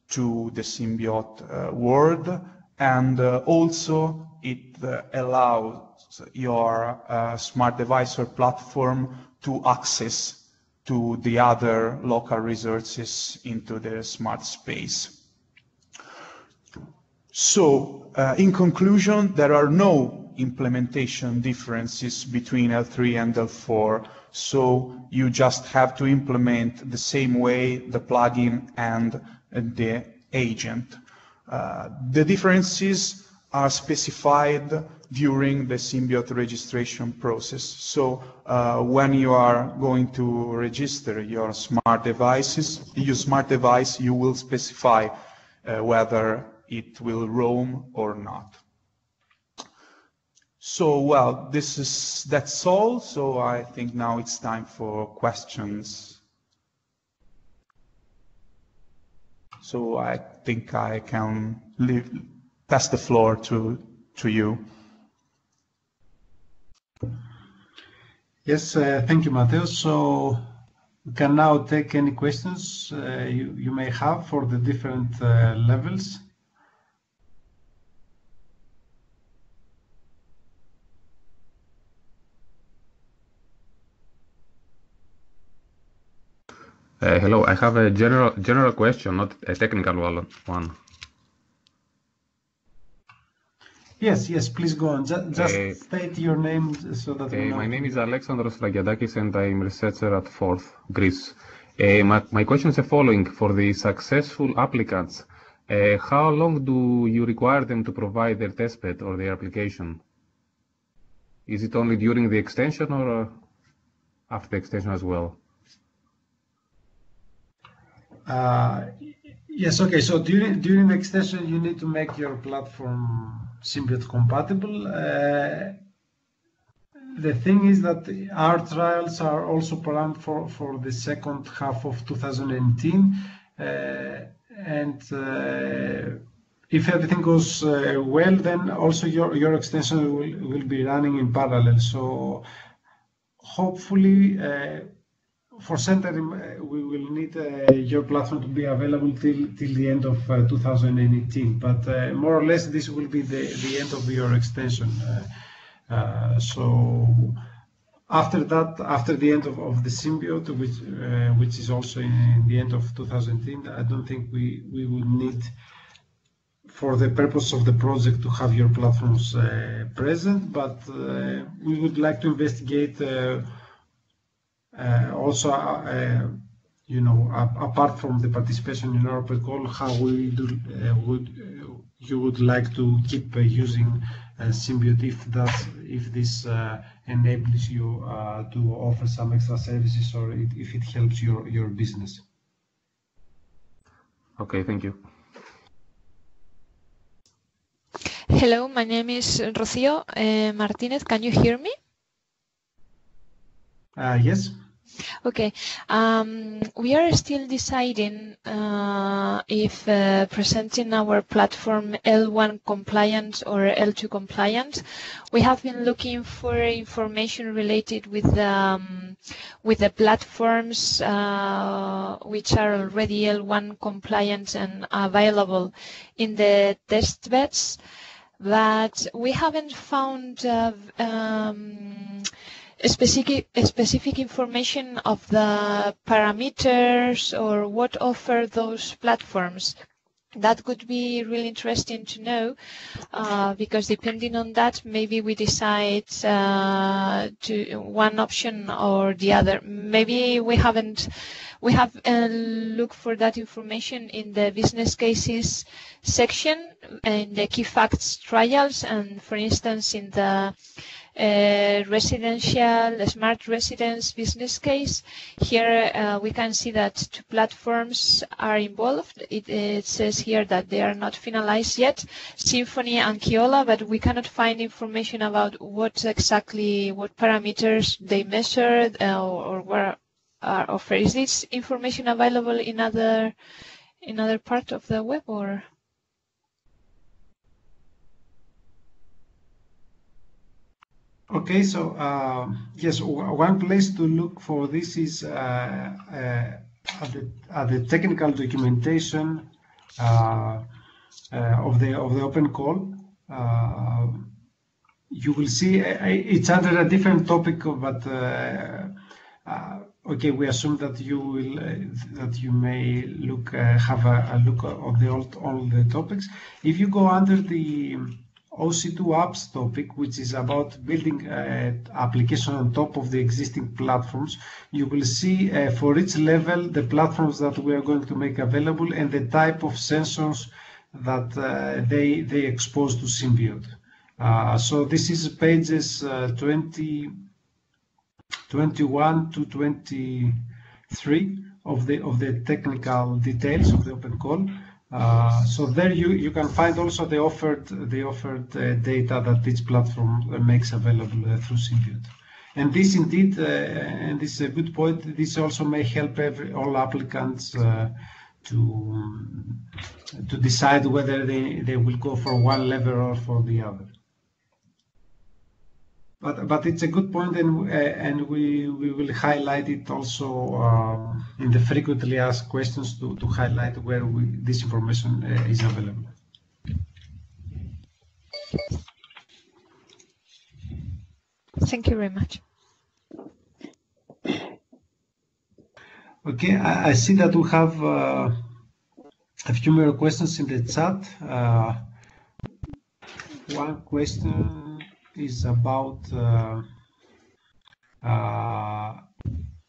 to the symbiote world, and also it allows your smart device or platform to access to the other local resources into the smart space. So, in conclusion, there are no implementation differences between L3 and L4, so you just have to implement the same way the plugin and the agent. The differences are specified during the symbiote registration process. So when you are going to register your smart device, you will specify whether it will roam or not. So, well, that's all. So I think now it's time for questions. So I think I can pass the floor to you. Yes, thank you, Matteo. So we can now take any questions you may have for the different levels. Hello, I have a general question, not a technical one. Yes, please go on. Just state your name so that we know. My name is Alexandros Stragiadakis and I'm researcher at Forth, Greece. My question is the following. For the successful applicants, how long do you require them to provide their testbed or their application? Is it only during the extension or after the extension as well? Yes, okay, so during the extension you need to make your platform symbiote compatible. The thing is that our trials are also planned for the second half of 2018, and if everything goes well, then also your extension will be running in parallel. So hopefully for centering, we will need your platform to be available till the end of 2018. But more or less, this will be the end of your extension. So after that, after the end of the symbiote, which is also in the end of 2018, I don't think we will need, for the purpose of the project, to have your platforms present. But we would like to investigate. Also, apart from the participation in our protocol, how you would like to keep using symbiote if this enables you to offer some extra services, or if it helps your business. Okay, thank you. Hello, my name is Rocío Martinez. Can you hear me? Yes. Okay. We are still deciding if presenting our platform L1 compliant or L2 compliant. We have been looking for information related with with the platforms which are already L1 compliant and available in the test beds, but we haven't found specific information of the parameters or what offer those platforms. That could be really interesting to know, because depending on that, maybe we decide to one option or the other. Maybe we have looked for that information in the business cases section, in the key facts trials, and for instance in the smart residence business case. Here we can see that 2 platforms are involved. It says here that they are not finalized yet, Symphony and Keola, but we cannot find information about what parameters they measured or where are offered. Is this information available in other part of the web, or? Okay, so yes, one place to look for this is at the technical documentation of the open call. You will see it's under a different topic, but okay, we assume that you may have a look of all the topics. If you go under the OC2 apps topic, which is about building application on top of the existing platforms, you will see for each level the platforms that we are going to make available and the type of sensors that they expose to symbiote. So this is pages 21 to 23 of the technical details of the open call. So there you can find also the offered data that each platform makes available through symbioTe. And this indeed, and this is a good point, this also may help all applicants to decide whether they will go for one level or for the other. But it's a good point, and we will highlight it also in the frequently asked questions to highlight where this information is available. Thank you very much. Okay, I see that we have a few more questions in the chat. One question is about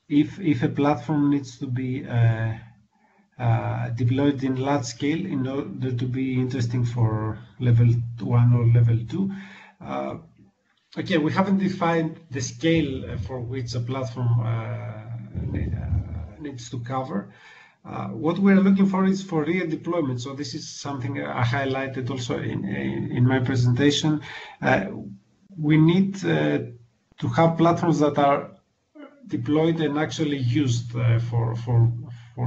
if a platform needs to be deployed in large scale in order to be interesting for level 1 or level 2. Okay, we haven't defined the scale for which a platform needs to cover. What we're looking for is for real deployment. So this is something I highlighted also in my presentation. We need to have platforms that are deployed and actually used for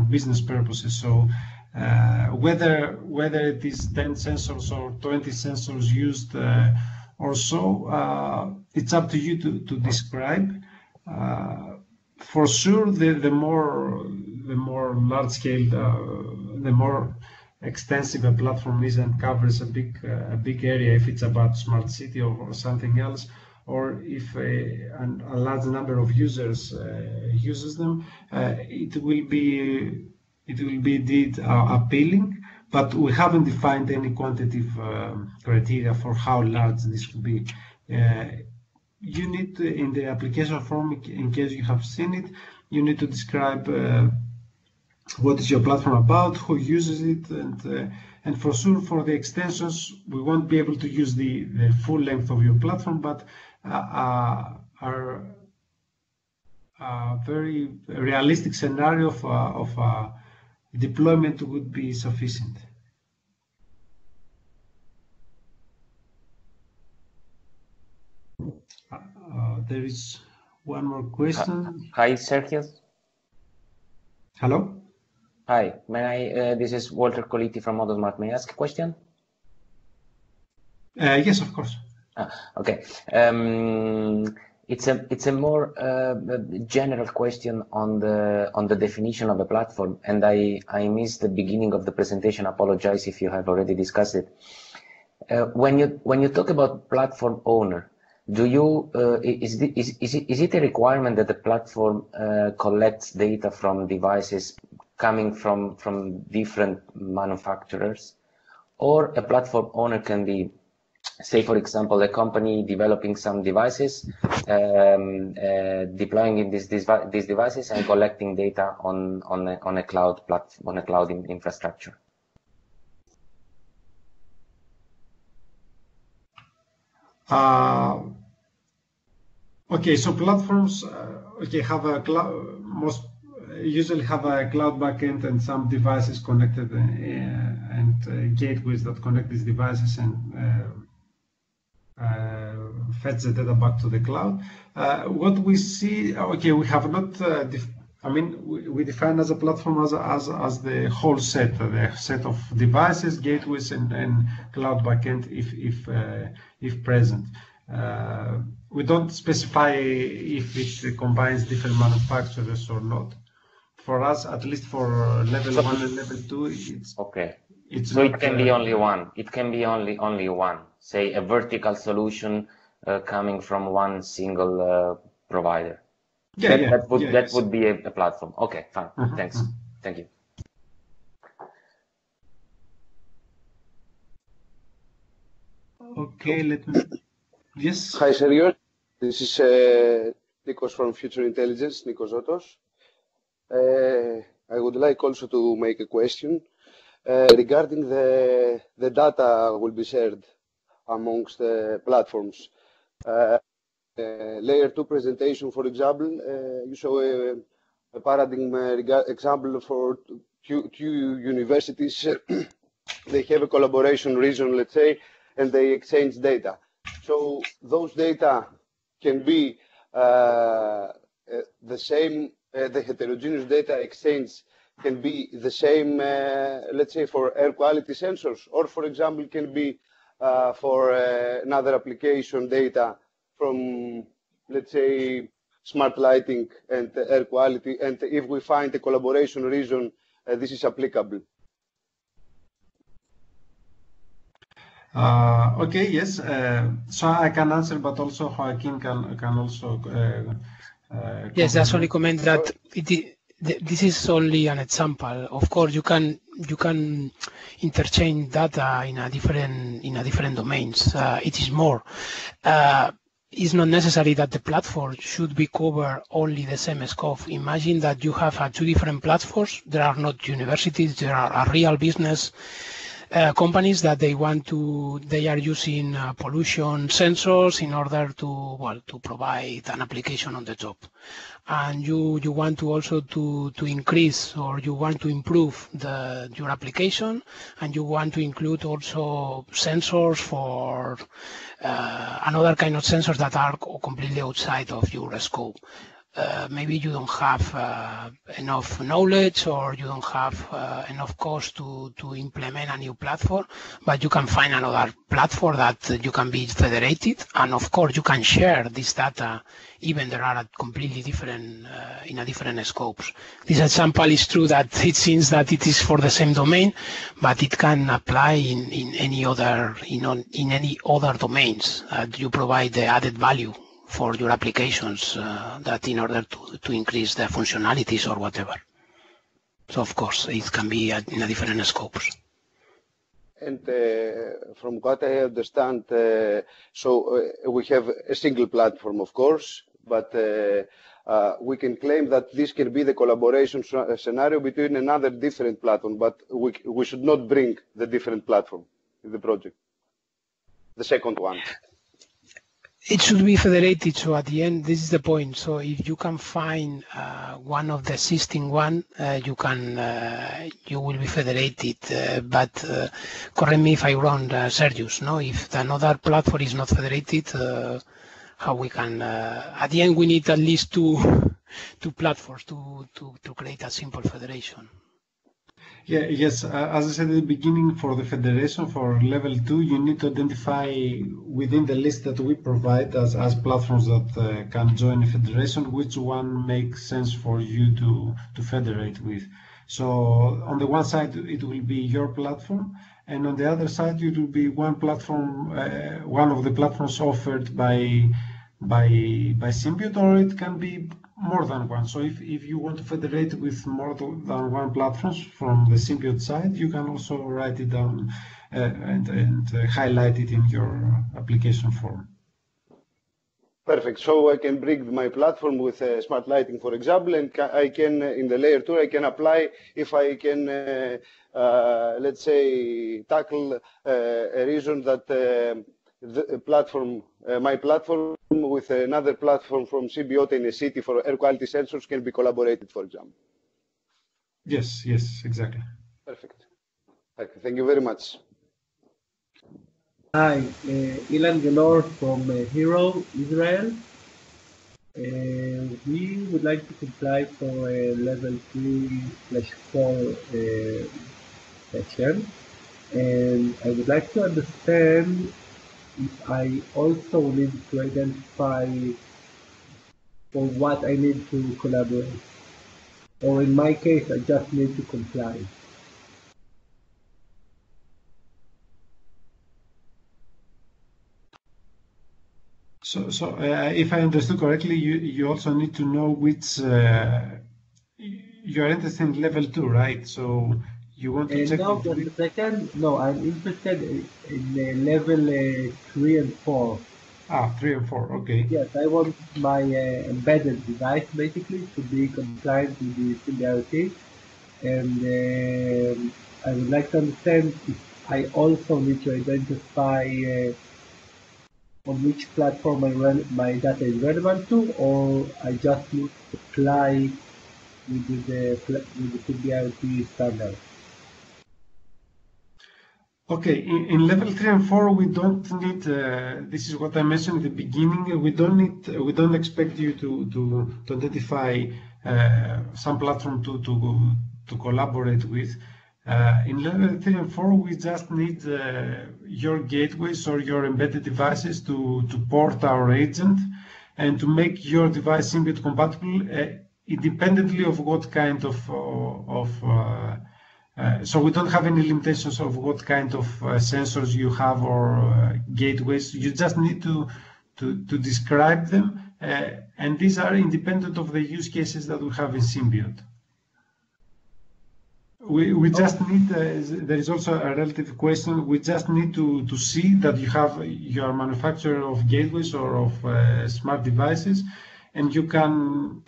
business purposes. So whether it is 10 sensors or 20 sensors used or so, it's up to you to describe. For sure, the more large scale, the more extensive a platform is and covers a big area, if it's about smart city or something else, or if a large number of users uses them, it will be indeed appealing. But we haven't defined any quantitative criteria for how large this will be. You need to, in the application form, in case you have seen it, you need to describe what is your platform about, who uses it, and for sure for the extensions we won't be able to use the full length of your platform, but our very realistic scenario of deployment would be sufficient. There is one more question. Hi, Sergio. Hello. Hi, this is Walter Coliti from Autosmart. May I ask a question? Yes, of course. Okay. It's a more general question on the definition of a platform, and I missed the beginning of the presentation. Apologize if you have already discussed it. When you talk about platform owner, do you is it a requirement that the platform collects data from devices coming from different manufacturers, or a platform owner can be, say, for example, a company developing some devices, deploying in these devices and collecting data on a cloud platform, on a cloud infrastructure? Okay, so platforms have a usually have a cloud backend and some devices connected and gateways that connect these devices and fetch the data back to the cloud. What we see, we have not. We define as a platform as the whole set, the set of devices, gateways, and cloud backend if present. We don't specify if it combines different manufacturers or not. For us, at least for level 1 and level 2, it's okay. It's so not, it can be only one. It can be only one. Say a vertical solution coming from one single provider. That would be a platform. Okay, fine. Thanks. Thank you. Okay, let me. Yes. Hi, Sergio. This is Nikos from Future Intelligence, Nikos Zotos. I would like also to make a question regarding the data will be shared amongst the platforms. Layer 2 presentation, for example, you show a paradigm example for two universities. They have a collaboration region, let's say, and they exchange data. So those data can be the same, the heterogeneous data exchange can be the same, let's say, for air quality sensors, or, for example, can be for another application data from, let's say, smart lighting and air quality. And if we find a collaboration region, this is applicable. Okay, yes. So I can answer, but also Joaquin can also. Yes, that's only comment that this is only an example. Of course, you can interchange data in a different domains. It is more. It's not necessary that the platform should be cover only the same scope. Imagine that you have two different platforms. There are not universities. There are real business companies that they are using pollution sensors in order to provide an application on the top. And you want to also to increase, or you want to improve your application, and you want to include also sensors for another kind of sensors that are completely outside of your scope. Maybe you don't have enough knowledge, or you don't have enough cost to implement a new platform, but you can find another platform that you can be federated, and of course you can share this data even there are completely different in a different scopes. This example is true that it seems that it is for the same domain, but it can apply in any other in any other domains. You provide the added value for your applications that in order to increase the functionalities or whatever. So of course it can be in a different scopes. And from what I understand, so we have a single platform, of course, but we can claim that this can be the collaboration scenario between another different platform, but we should not bring the different platform in the project, the second one. It should be federated, so at the end, this is the point. So if you can find one of the existing one, you will be federated. But correct me if I'm wrong, Sergius. No, if another platform is not federated, how we can? At the end, we need at least two platforms to create a simple federation. Yeah, yes, as I said at the beginning, for the federation, for level 2, you need to identify within the list that we provide as platforms that can join a federation, which one makes sense for you to federate with. So on the one side, it will be your platform, and on the other side, it will be one platform, one of the platforms offered by symbioTe, or it can be more than one. So if you want to federate with more than one platform from the symbioTe side, you can also write it down and highlight it in your application form. Perfect. So I can bring my platform with smart lighting, for example, and I can, in the layer 2, I can apply if I can, let's say, tackle a region that the platform, my platform with another platform from symbioTe in a city for air quality sensors can be collaborated, for example. Yes, yes, exactly. Perfect. Okay, thank you very much. Hi, Ilan Gelor from Hero, Israel. We would like to comply for a level 3/4 section, and I would like to understand if I also need to identify for what I need to collaborate, or in my case, I just need to comply. So if I understood correctly, you also need to know which you are interested in level 2, right? So you want to check. No, just a second. No, I'm interested in level 3 and 4. Ah, 3 and 4. Okay. Yes, I want my embedded device basically to be compliant with the symbioTe, and I would like to understand if I also need to identify on which platform my data is relevant to, or I just need to apply with the symbioTe standard. Okay, in level 3 and 4, we don't need. This is what I mentioned at the beginning. We don't expect you to identify some platform to collaborate with. In level 3 and 4, we just need your gateways or your embedded devices to port our agent and to make your device symbioTe compatible independently of what kind of so we don't have any limitations of what kind of sensors you have or gateways. You just need to describe them, and these are independent of the use cases that we have in symbioTe. We just need, there is also a relative question, we just need to see that you are a manufacturer of gateways or of smart devices, and you can,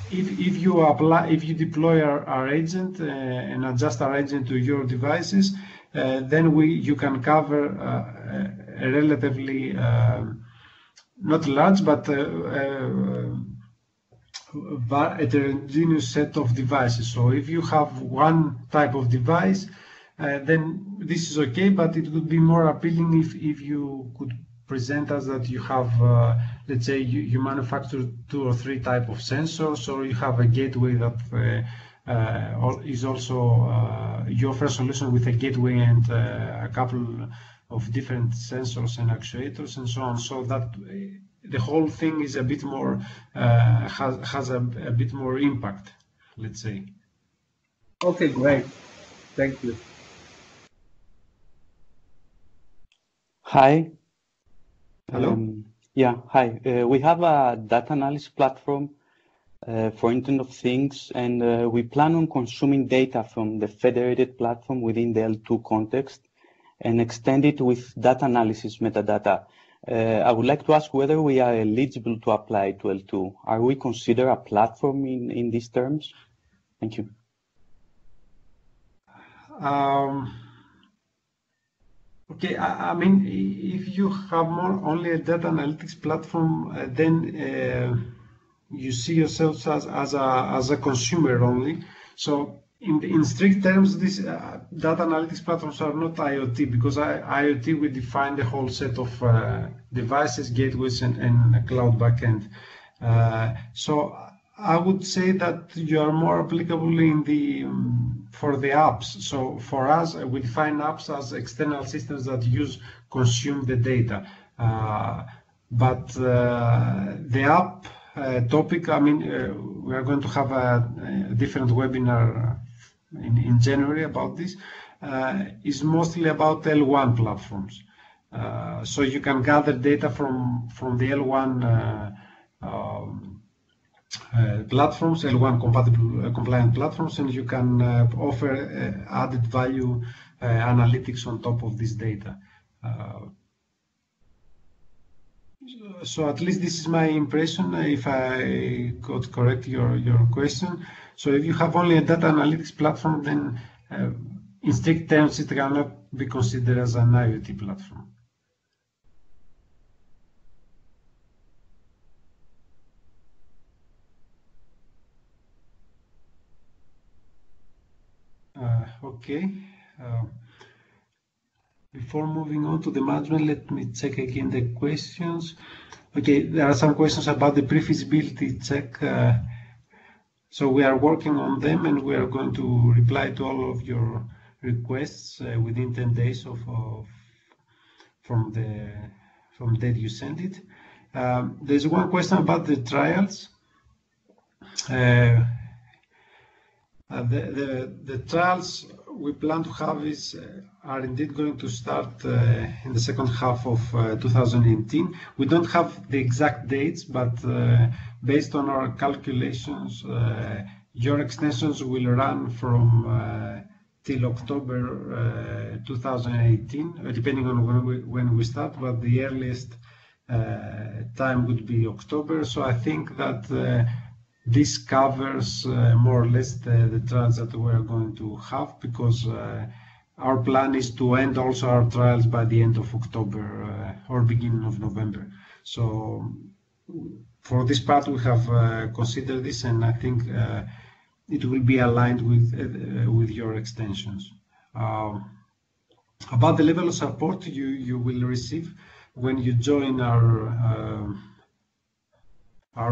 if you deploy our agent and adjust our agent to your devices, then you can cover a relatively, not large, but heterogeneous set of devices. So if you have one type of device, then this is okay, but it would be more appealing if you could present us that you have, let's say, you manufacture 2 or 3 type of sensors, or you have a gateway that is also, you offer a solution with a gateway and a couple of different sensors and actuators and so on, so that the whole thing is a bit more, has a bit more impact, let's say. Okay, great. Thank you. Hi. Hello? Yeah, hi. We have a data analysis platform for Internet of Things, and we plan on consuming data from the federated platform within the L2 context and extend it with data analysis metadata. I would like to ask whether we are eligible to apply to L2. Are we considered a platform in these terms? Thank you. Okay, I mean, if you have only a data analytics platform, then you see yourselves as a consumer only. So in strict terms, these data analytics platforms are not IoT, because IoT we define the whole set of devices, gateways, and a cloud backend. So I would say that you are more applicable in the for the apps, so for us, we define apps as external systems that consume the data. But the app topic, I mean, we are going to have a different webinar in January about this, is mostly about L1 platforms. So you can gather data from the L1 platforms, L1 compatible compliant platforms, and you can offer added value analytics on top of this data. So at least this is my impression, if I could correct your question. So if you have only a data analytics platform, then in strict terms it cannot be considered as an IoT platform. Okay. Before moving on to the management, let me check again the questions. Okay, there are some questions about the pre-feasibility check. So we are working on them, and we are going to reply to all of your requests within 10 days from the date you send it. There's one question about the trials. The trials we plan to have are indeed going to start in the second half of 2018. We don't have the exact dates, but based on our calculations, your extensions will run from till October 2018, depending on when we start, but the earliest time would be October. So I think that this covers more or less the trials that we're going to have, because our plan is to end also our trials by the end of October or beginning of November. So for this part we have considered this, and I think it will be aligned with your extensions. About the level of support you will receive when you join our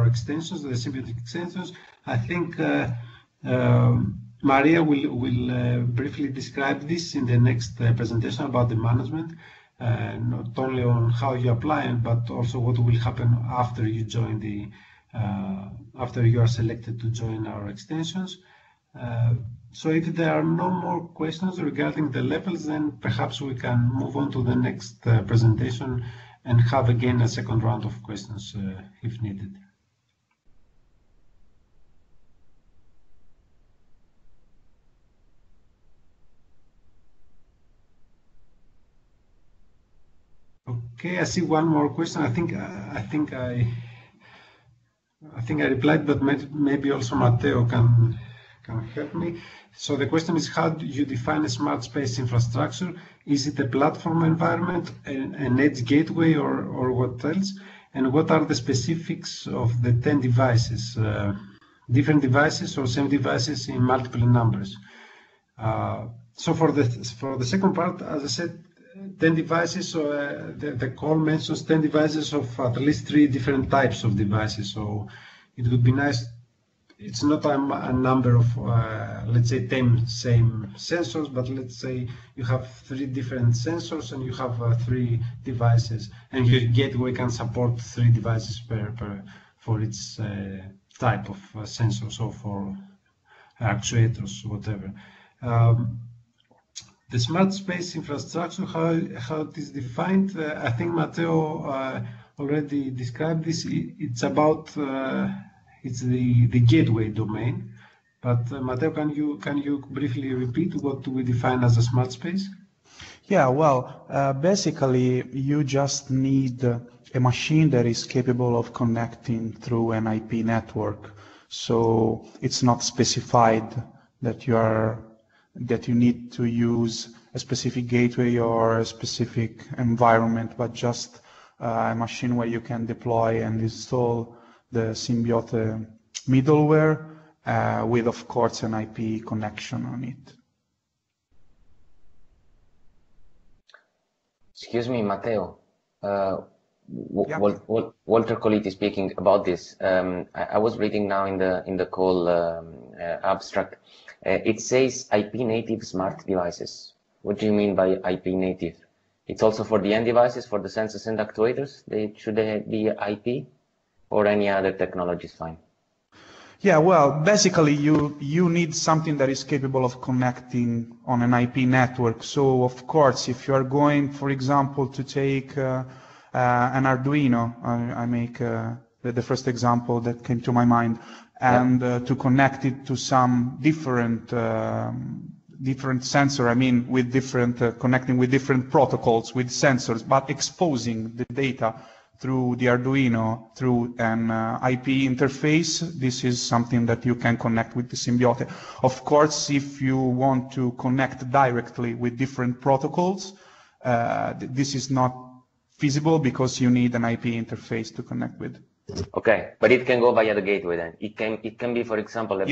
extensions, the symbioTe's extensions, I think Maria will briefly describe this in the next presentation about the management, not only on how you apply, but also what will happen after you join after you are selected to join our extensions. So if there are no more questions regarding the levels, then perhaps we can move on to the next presentation and have again a second round of questions if needed. Okay, I see one more question. I think I replied, but maybe also Matteo can help me. So the question is, how do you define a smart space infrastructure? Is it a platform environment, an edge gateway, or what else? And what are the specifics of the 10 devices? Different devices or same devices in multiple numbers? So for the second part, as I said, 10 devices, so the call mentions 10 devices of at least 3 different types of devices. So it would be nice, it's not a number of, let's say 10 same sensors, but let's say you have 3 different sensors and you have 3 devices, and your gateway can support 3 devices for its type of sensor, so for actuators, whatever. The smart space infrastructure, how it is defined, I think Matteo already described this. It's about it's the gateway domain. But Matteo, can you briefly repeat what do we define as a smart space? Yeah, well, basically you just need a machine that is capable of connecting through an IP network. So it's not specified that you need to use a specific gateway or a specific environment, but just a machine where you can deploy and install the symbioTe middleware with, of course, an IP connection on it. Excuse me, Matteo. Walter Coliti speaking about this. I was reading now in the call abstract. It says IP native smart devices. What do you mean by IP native? It's also for the end devices, for the sensors and actuators. Should they be IP, or any other technology is fine? Yeah, well, basically you need something that is capable of connecting on an IP network. So of course, if you are going, for example, to take an Arduino, I make the first example that came to my mind, and to connect it to some different sensor, I mean, with different connecting with different protocols with sensors, but exposing the data through the Arduino, through an IP interface. This is something that you can connect with the symbioTe. Of course, if you want to connect directly with different protocols, this is not feasible because you need an IP interface to connect with. Okay, but it can go via the gateway then. It can be, for example, a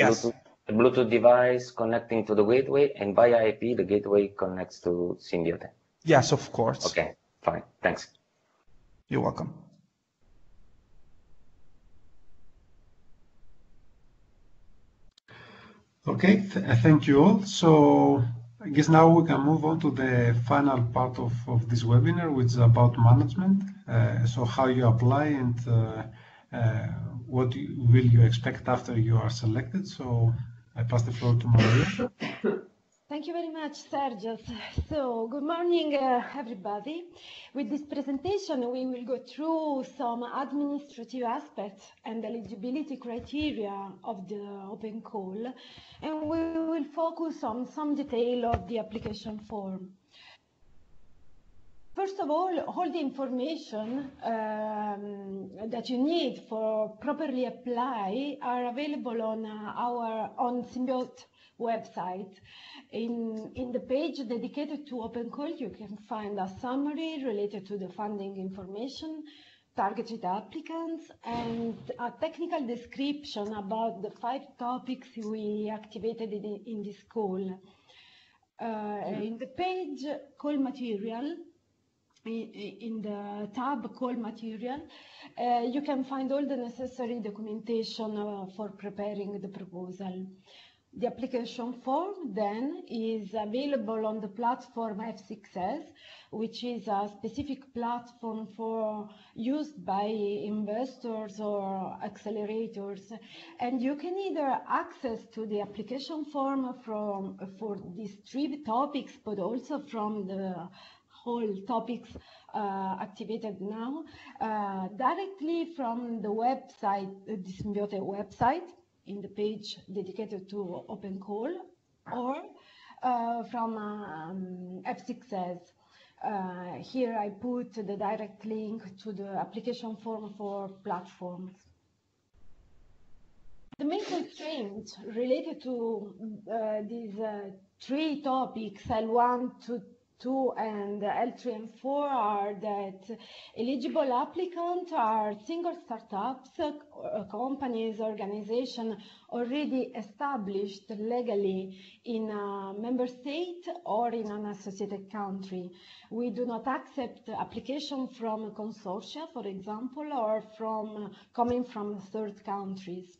Bluetooth device connecting to the gateway, and via IP the gateway connects to symbioTe. Yes, of course. Okay, fine, thanks. You're welcome. Okay, thank you all. So I guess now we can move on to the final part of this webinar, which is about management. So how you apply and what will you expect after you are selected. So I pass the floor to Maria. Thank you very much, Sergio. So, good morning, everybody. With this presentation, we will go through some administrative aspects and eligibility criteria of the open call, and we will focus on some detail of the application form. First of all the information that you need for properly apply are available on symbioTe website. In the page dedicated to open call, you can find a summary related to the funding information, targeted applicants, and a technical description about the 5 topics we activated in this call. In the page call material, in the tab call material, you can find all the necessary documentation for preparing the proposal. The application form then is available on the platform F6S, which is a specific platform used by investors or accelerators. And you can either access to the application form for these 3 topics, but also from the whole topics activated now, directly from the website, the symbioTe website, in the page dedicated to open call, or from F6S. Here I put the direct link to the application form for platforms. The main constraints related to these 3 topics, L1 to 2 and L3 and 4, are that eligible applicants are single startups, companies, organizations already established legally in a member state or in an associated country. We do not accept application from consortia, for example, or coming from third countries.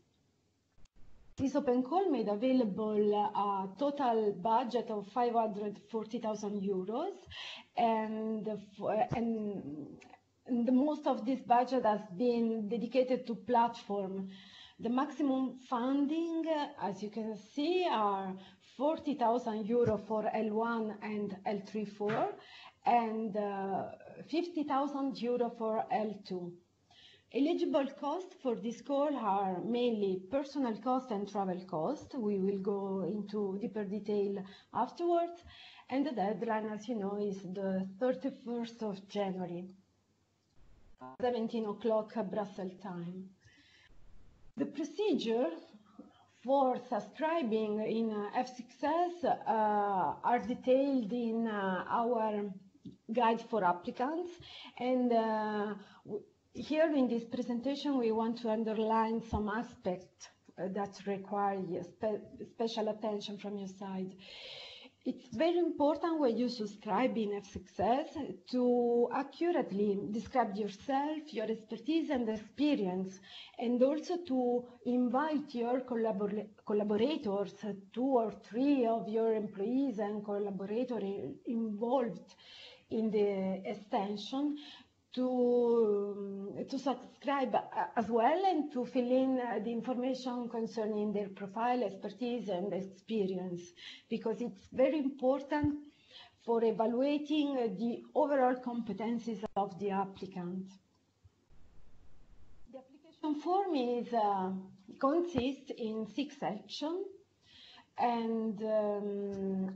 This open call made available a total budget of 540,000 euros, and the most of this budget has been dedicated to platform. The maximum funding, as you can see, are 40,000 euro for L1 and L3-4, and 50,000 euro for L2. Eligible costs for this call are mainly personal cost and travel cost. We will go into deeper detail afterwards. And the deadline, as you know, is the 31st of January, 17 o'clock Brussels time. The procedure for subscribing in F6S are detailed in our guide for applicants, and here in this presentation, we want to underline some aspects that require special attention from your side. It's very important when you subscribe in F6S to accurately describe yourself, your expertise and experience, and also to invite your collaborators, 2 or 3 of your employees and collaborators involved in the extension to subscribe as well and to fill in the information concerning their profile, expertise and experience, because it's very important for evaluating the overall competencies of the applicant. The application form consists in 6 sections. And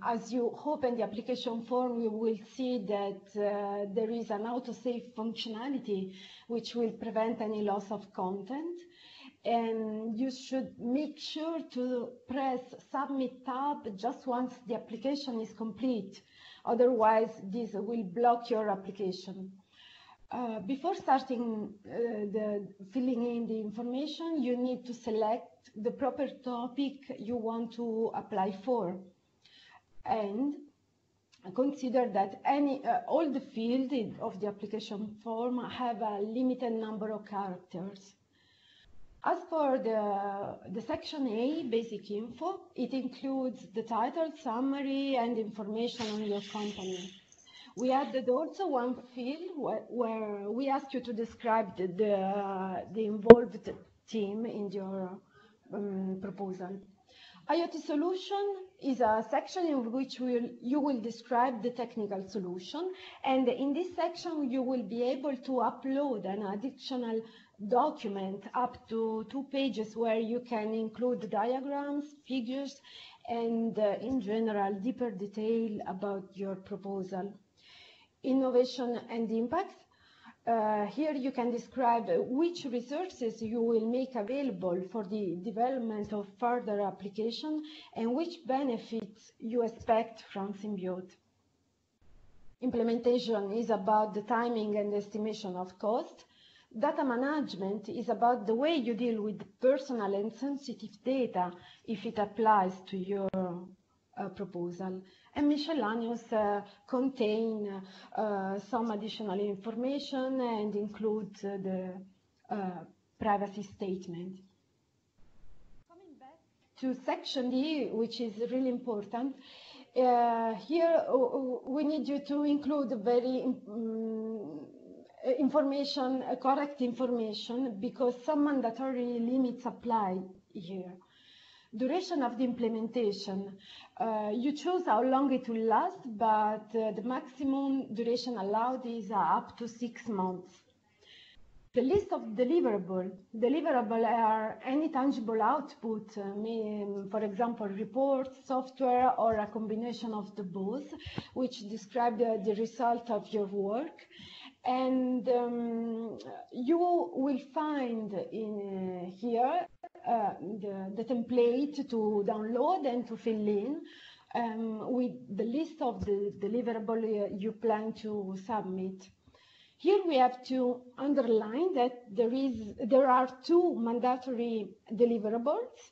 as you open the application form, you will see that there is an autosave functionality which will prevent any loss of content. And you should make sure to press Submit tab just once the application is complete. Otherwise, this will block your application. Before starting filling in the information, you need to select the proper topic you want to apply for, and consider that all the fields of the application form have a limited number of characters. As for the section A, basic info, it includes the title, summary, and information on your company. We added also one field where we ask you to describe the involved team in your proposal. IoT solution is a section in which you will describe the technical solution, and in this section you will be able to upload an additional document up to 2 pages where you can include diagrams, figures, and in general deeper detail about your proposal. Innovation and impact. Here you can describe which resources you will make available for the development of further application and which benefits you expect from symbiote. Implementation is about the timing and estimation of cost. Data management is about the way you deal with personal and sensitive data if it applies to your proposal. And miscellaneous contain some additional information and include the privacy statement. Coming back to section D, which is really important, here we need you to include very correct information, because some mandatory limits apply here. Duration of the implementation. You choose how long it will last, but the maximum duration allowed is up to 6 months. The list of deliverables. Deliverables are any tangible output, for example, reports, software, or a combination of the both, which describe the result of your work. And you will find in here the template to download and to fill in with the list of the deliverables you plan to submit. Here we have to underline that there are 2 mandatory deliverables,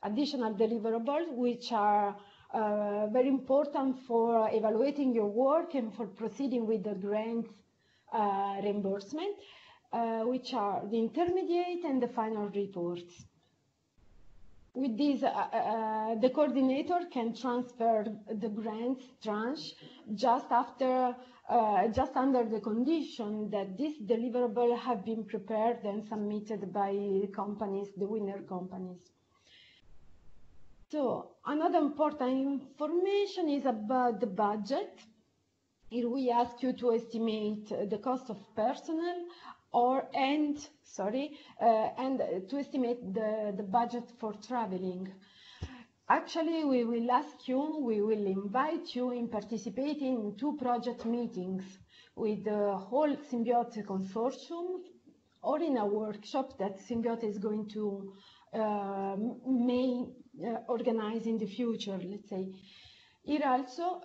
additional deliverables, which are very important for evaluating your work and for proceeding with the grant reimbursement, which are the intermediate and the final reports. With this, the coordinator can transfer the grant tranche just under the condition that these deliverables have been prepared and submitted by companies, the winner companies. So another important information is about the budget. Here we ask you to estimate the cost of personnel and to estimate the budget for traveling. Actually, we will invite you in participating in 2 project meetings with the whole symbioTe consortium, or in a workshop that symbioTe is going to organize in the future, let's say. Here also,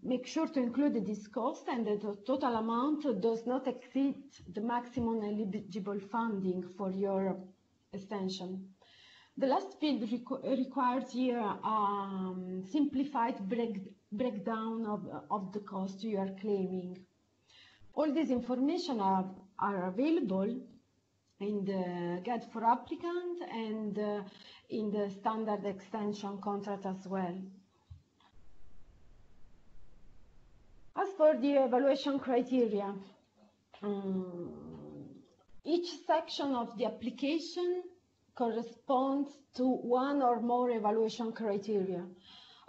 make sure to include this cost, and that the total amount does not exceed the maximum eligible funding for your extension. The last field requires here a simplified breakdown of the cost you are claiming. All this information are available in the guide for applicant and in the standard extension contract as well. As for the evaluation criteria, each section of the application corresponds to one or more evaluation criteria.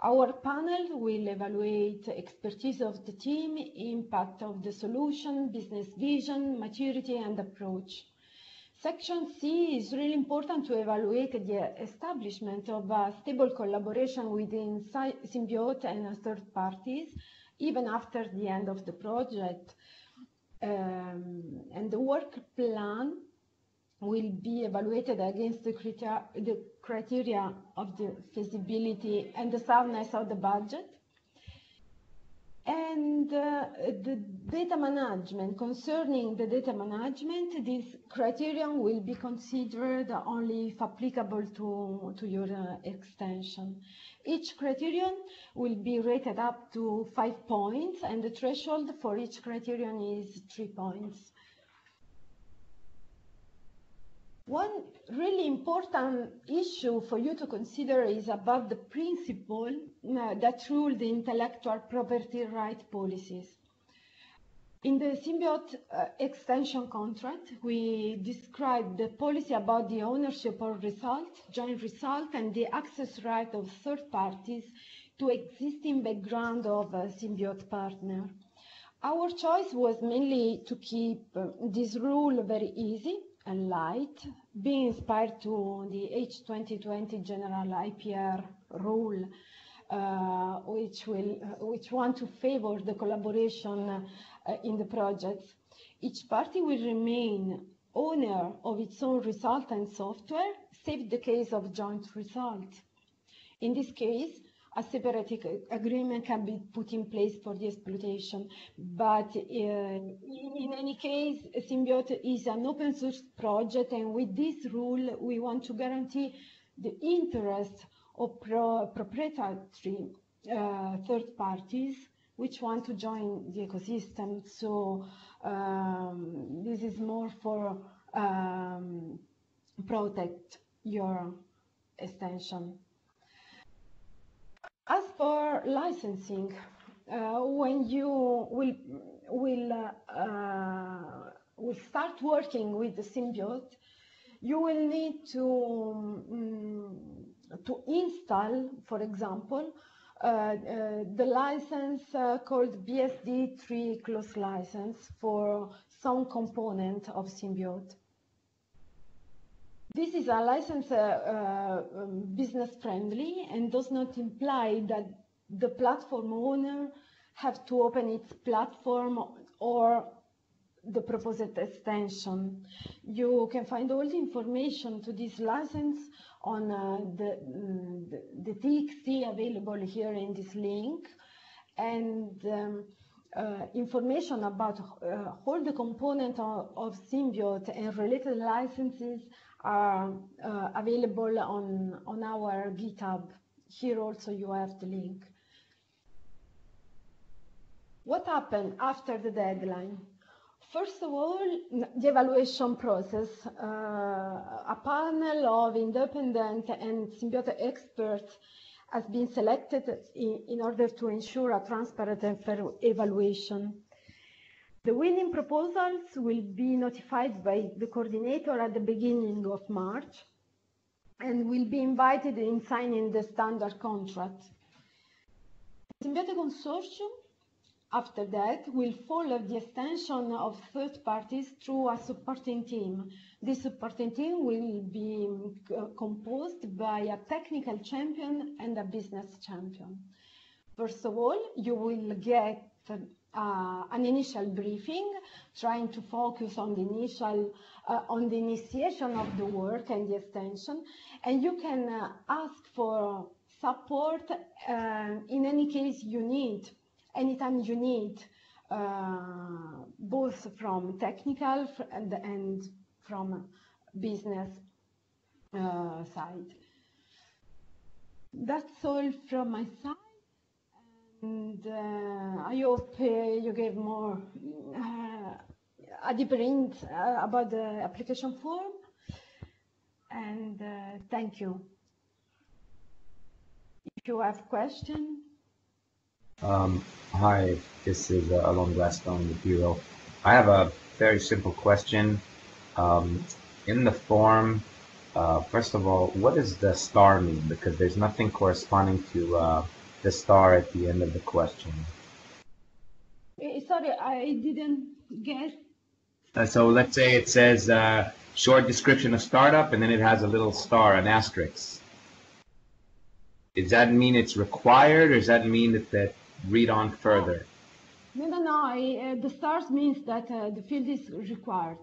Our panel will evaluate expertise of the team, impact of the solution, business vision, maturity, and approach. Section C is really important to evaluate the establishment of a stable collaboration within symbiote and third parties, even after the end of the project. And the work plan will be evaluated against the criteria of the feasibility and the soundness of the budget. And the data management, concerning the data management, this criterion will be considered only if applicable to your extension. Each criterion will be rated up to 5 points, and the threshold for each criterion is 3 points. One really important issue for you to consider is about the principle that rule the intellectual property right policies. In the symbiote extension contract, we describe the policy about the ownership of result, joint result, and the access right of third parties to existing background of a symbiote partner. Our choice was mainly to keep this rule very easy and light, being inspired to the H2020 general IPR rule, which want to favor the collaboration in the projects. Each party will remain owner of its own result and software, save the case of joint result. In this case, a separate agreement can be put in place for the exploitation. But in any case, symbiote is an open source project, and with this rule, we want to guarantee the interest of proprietary third parties which want to join the ecosystem. So this is more for protect your extension. As for licensing, when you will start working with the symbiote, you will need to install, for example, the license called BSD3 closed license for some component of symbiote. This is a license business friendly and does not imply that the platform owner have to open its platform or the proposed extension. You can find all the information to this license on the TXT available here in this link, and information about all the components of symbiote and related licenses are available on our GitHub. Here also you have the link. What happened after the deadline? First of all, the evaluation process. A panel of independent and symbiote experts has been selected in order to ensure a transparent and fair evaluation. The winning proposals will be notified by the coordinator at the beginning of March and will be invited in signing the standard contract. The symbiote consortium, after that, will follow the extension of third parties through a supporting team. This supporting team will be composed by a technical champion and a business champion. First of all, you will get an initial briefing, trying to focus on the initiation of the work and the extension, and you can ask for support in any case you need. Anytime you need, both from technical and from business. side. That's all from my side, and I hope you gave more a deeper hint about the application form, and thank you. If you have questions. Hi, this is Alon Gladstone with Bureau. I have a very simple question. In the form, first of all, what does the star mean? Because there's nothing corresponding to the star at the end of the question. Sorry, I didn't get. So let's say it says short description of startup, and then it has a little star, an asterisk. Does that mean it's required, or does that mean that read on further? No. The stars means that the field is required.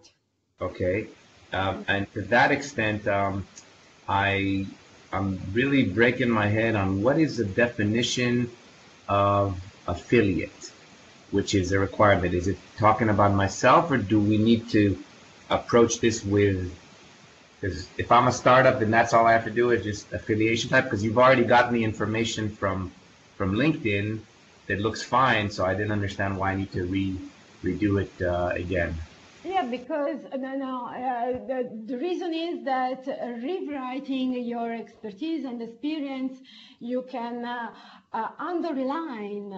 Okay. And to that extent, I'm really breaking my head on what is the definition of affiliate, which is a requirement. Is it talking about myself, or do we need to approach this with, because if I'm a startup, then that's all I have to do is just affiliation type, because you've already gotten the information from LinkedIn that looks fine, so I didn't understand why I need to redo it again. Yeah, because the reason is that rewriting your expertise and experience, you can underline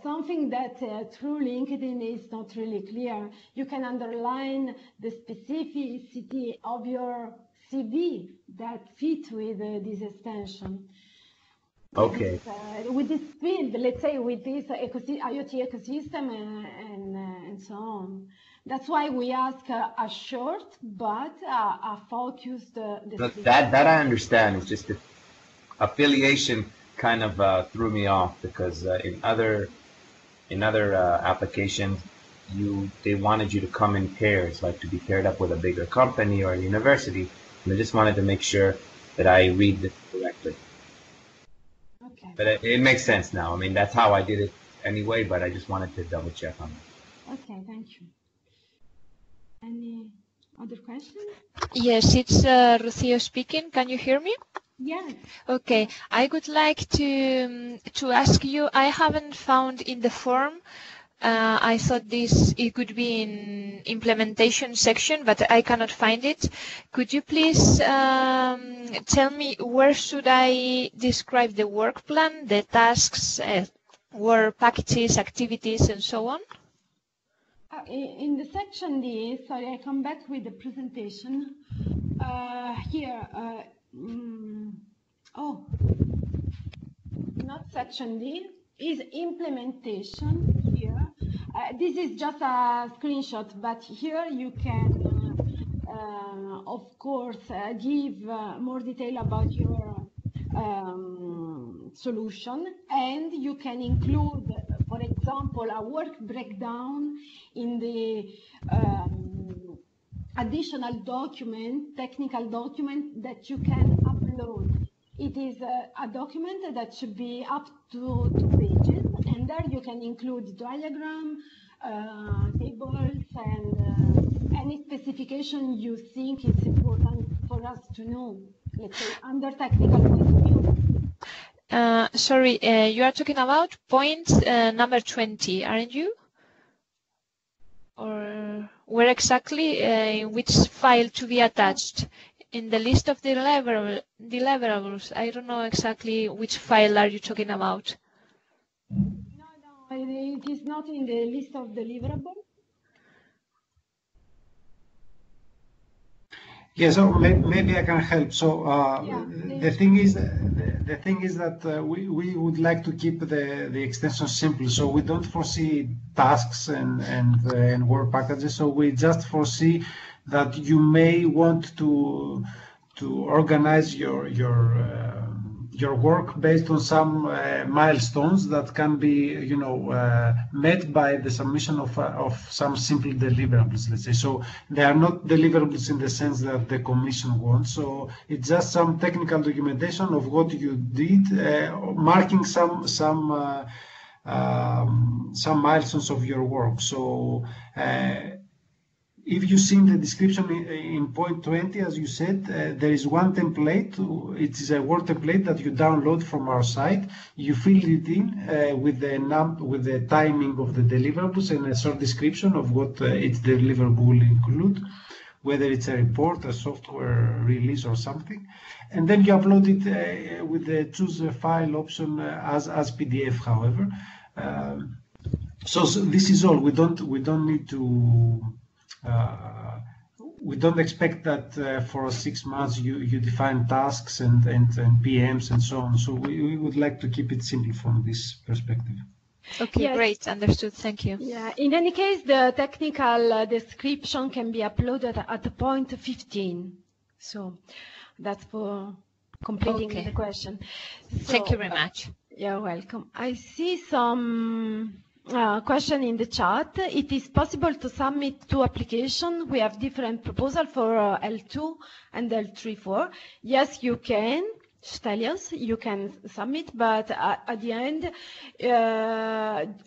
something that through LinkedIn is not really clear. You can underline the specificity of your CV that fit with this extension. Okay. With this field, let's say with this IoT ecosystem and so on. That's why we ask a short but a focused description. That I understand. It's just the affiliation kind of threw me off, because in other applications, they wanted you to come in pairs, like to be paired up with a bigger company or a university, and I just wanted to make sure that I read this correctly. Okay. But it makes sense now. I mean, that's how I did it anyway, but I just wanted to double check on that. Okay, thank you. Any other questions? Yes, it's Rocío speaking. Can you hear me? Yes. Okay, I would like to ask you, I haven't found in the form, I thought it could be in implementation section, but I cannot find it. Could you please tell me where should I describe the work plan, the tasks, work packages, activities, and so on? In the section D, sorry, I come back with the presentation. Here, not section D, is implementation here. This is just a screenshot, but here you can, of course, give more detail about your solution, and you can include, for example, a work breakdown in the additional document, technical document that you can upload. It is a document that should be up to 2 pages, and there you can include diagram, tables, and any specification you think is important for us to know, let's say, under technical point of view. Sorry, you are talking about point number 20, aren't you? Or where exactly, in which file to be attached? In the list of deliverables, I don't know exactly which file are you talking about. No, it is not in the list of deliverables. Yeah, so maybe I can help. So the thing is that we would like to keep the extension simple. So we don't foresee tasks and work packages. So we just foresee that you may want to organize your work based on some milestones that can be, met by the submission of some simple deliverables, let's say. So they are not deliverables in the sense that the commission wants. So it's just some technical documentation of what you did, marking some milestones of your work. So if you see in the description in point 20, as you said, there is one template. It is a Word template that you download from our site. You fill it in with the timing of the deliverables and a short description of what each deliverable will include, whether it's a report, a software release, or something. And then you upload it with the choose a file option as PDF. However, so this is all. We don't need to. We don't expect that for 6 months you define tasks and PMs and so on. So we would like to keep it simple from this perspective. Okay, Yes. great, understood. Thank you. Yeah. In any case, the technical description can be uploaded at point 15. So that's for completing Okay. the question. Thank you very much. You're welcome. I see some question in the chat. It is possible to submit 2 applications. We have different proposal for L2 and L3-4. Yes, you can. Stelios, you can submit, but at the end,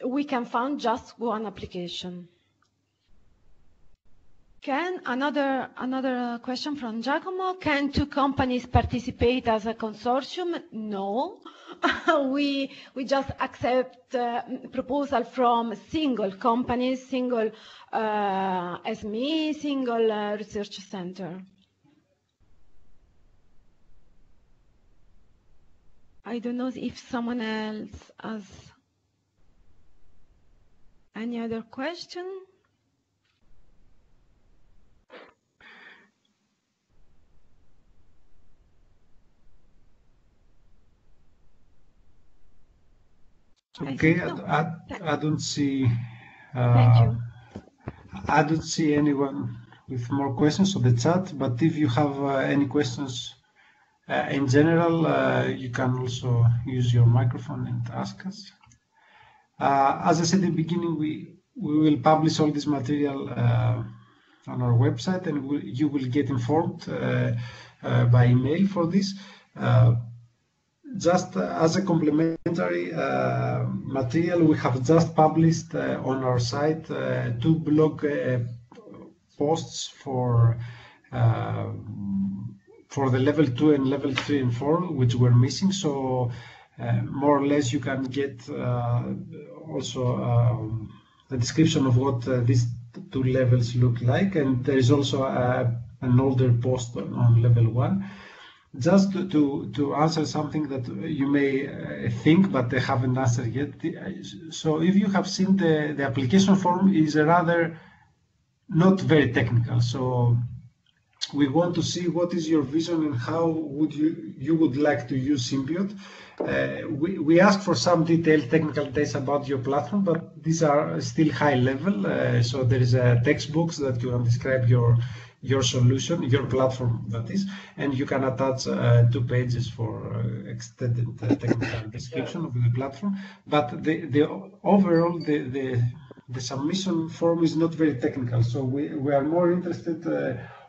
we can find just 1 application. Another question from Giacomo. Can 2 companies participate as a consortium? No. we just accept proposal from single companies, single SME, single research center. I don't know if someone else has any other question. Okay, I don't see. Thank you. I don't see anyone with more questions on the chat. But if you have any questions in general, you can also use your microphone and ask us. As I said in the beginning, we will publish all this material on our website, and you will get informed by email for this. Just as a complementary material, we have just published on our site 2 blog posts for the level 2 and level 3 and 4, which were missing. So more or less you can get also the description of what these 2 levels look like, and there is also an older post on level 1. Just to answer something that you may think, but they haven't answered yet. So if you have seen the application form is rather not very technical. So we want to see what is your vision and how would you would like to use symbIoTe. We ask for some detailed technical details about your platform, but these are still high level. So there is a textbooks that you can describe your solution, your platform, that is, and you can attach 2 pages for extended technical description of the platform. But the overall the submission form is not very technical. So we are more interested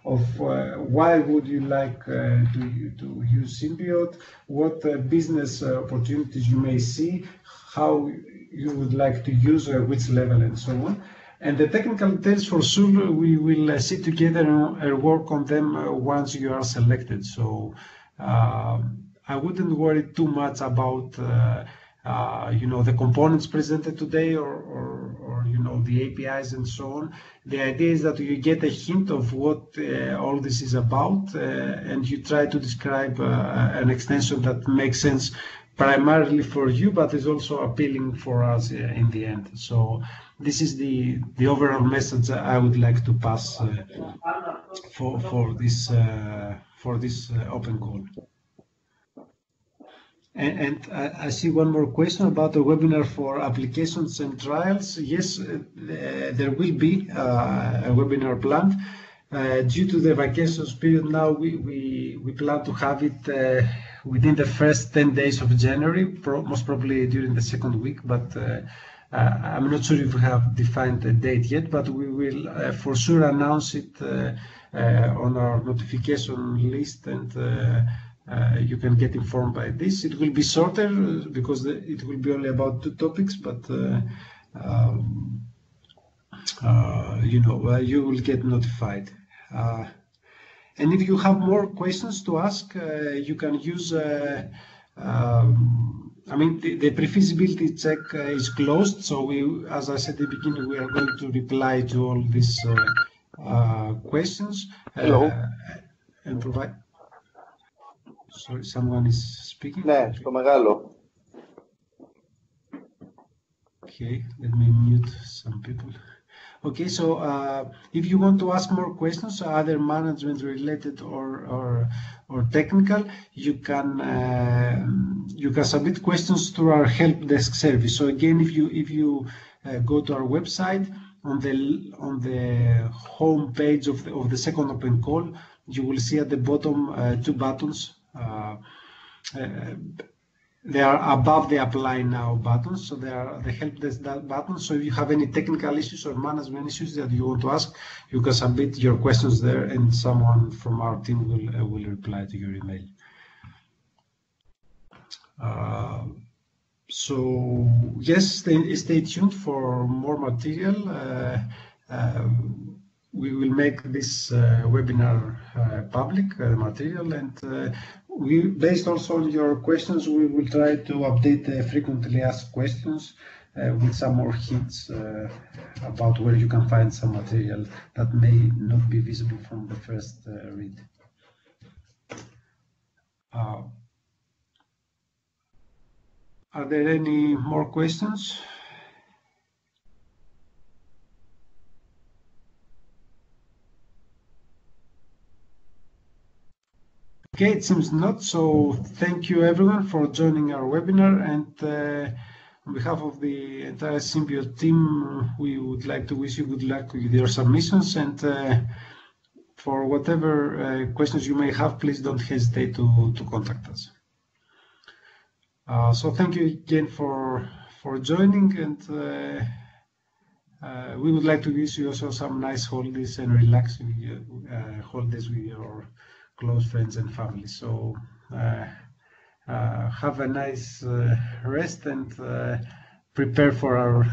of why would you like to use symbIoTe, what business opportunities you may see, how you would like to use which level, and so on. And the technical details, for sure, we will sit together and work on them once you are selected. So I wouldn't worry too much about the components presented today or the APIs and so on. The idea is that you get a hint of what all this is about, and you try to describe an extension that makes sense primarily for you, but is also appealing for us in the end. So this is the overall message I would like to pass for this open call. And I see one more question about the webinar for applications and trials. Yes, there will be a webinar planned. Due to the vacations period now, we plan to have it within the first 10 days of January, most probably during the 2nd week, but I'm not sure if we have defined a date yet, but we will for sure announce it on our notification list, and you can get informed by this. It will be shorter because it will be only about 2 topics, but you will get notified. And if you have more questions to ask, you can use, the pre-feasibility check is closed, so we, as I said at the beginning, we are going to reply to all these questions and provide. Sorry, someone is speaking. Ναι, στο μεγάλο. Okay, let me mute some people. Okay, so if you want to ask more questions, either management related or technical, you can submit questions through our help desk service. So again, if you go to our website, on the home page of the second open call, you will see at the bottom two buttons. They are above the apply now buttons, so they are the help desk buttons. So if you have any technical issues or management issues that you want to ask, you can submit your questions there, and someone from our team will reply to your email. So yes, stay tuned for more material. We will make this webinar public material, and based also on your questions, we will try to update the frequently asked questions with some more hints about where you can find some material that may not be visible from the first read. Are there any more questions? Okay, it seems not. So thank you everyone for joining our webinar, and on behalf of the entire symbio team, we would like to wish you good luck with your submissions, and for whatever questions you may have, please don't hesitate to contact us. So thank you again for joining, and we would like to wish you also some nice holidays and relaxing holidays with your close friends and family. So have a nice rest, and prepare for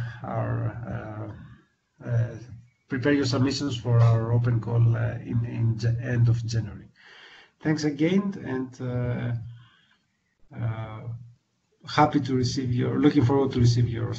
prepare your submissions for our open call in end of January. Thanks again, and looking forward to receive your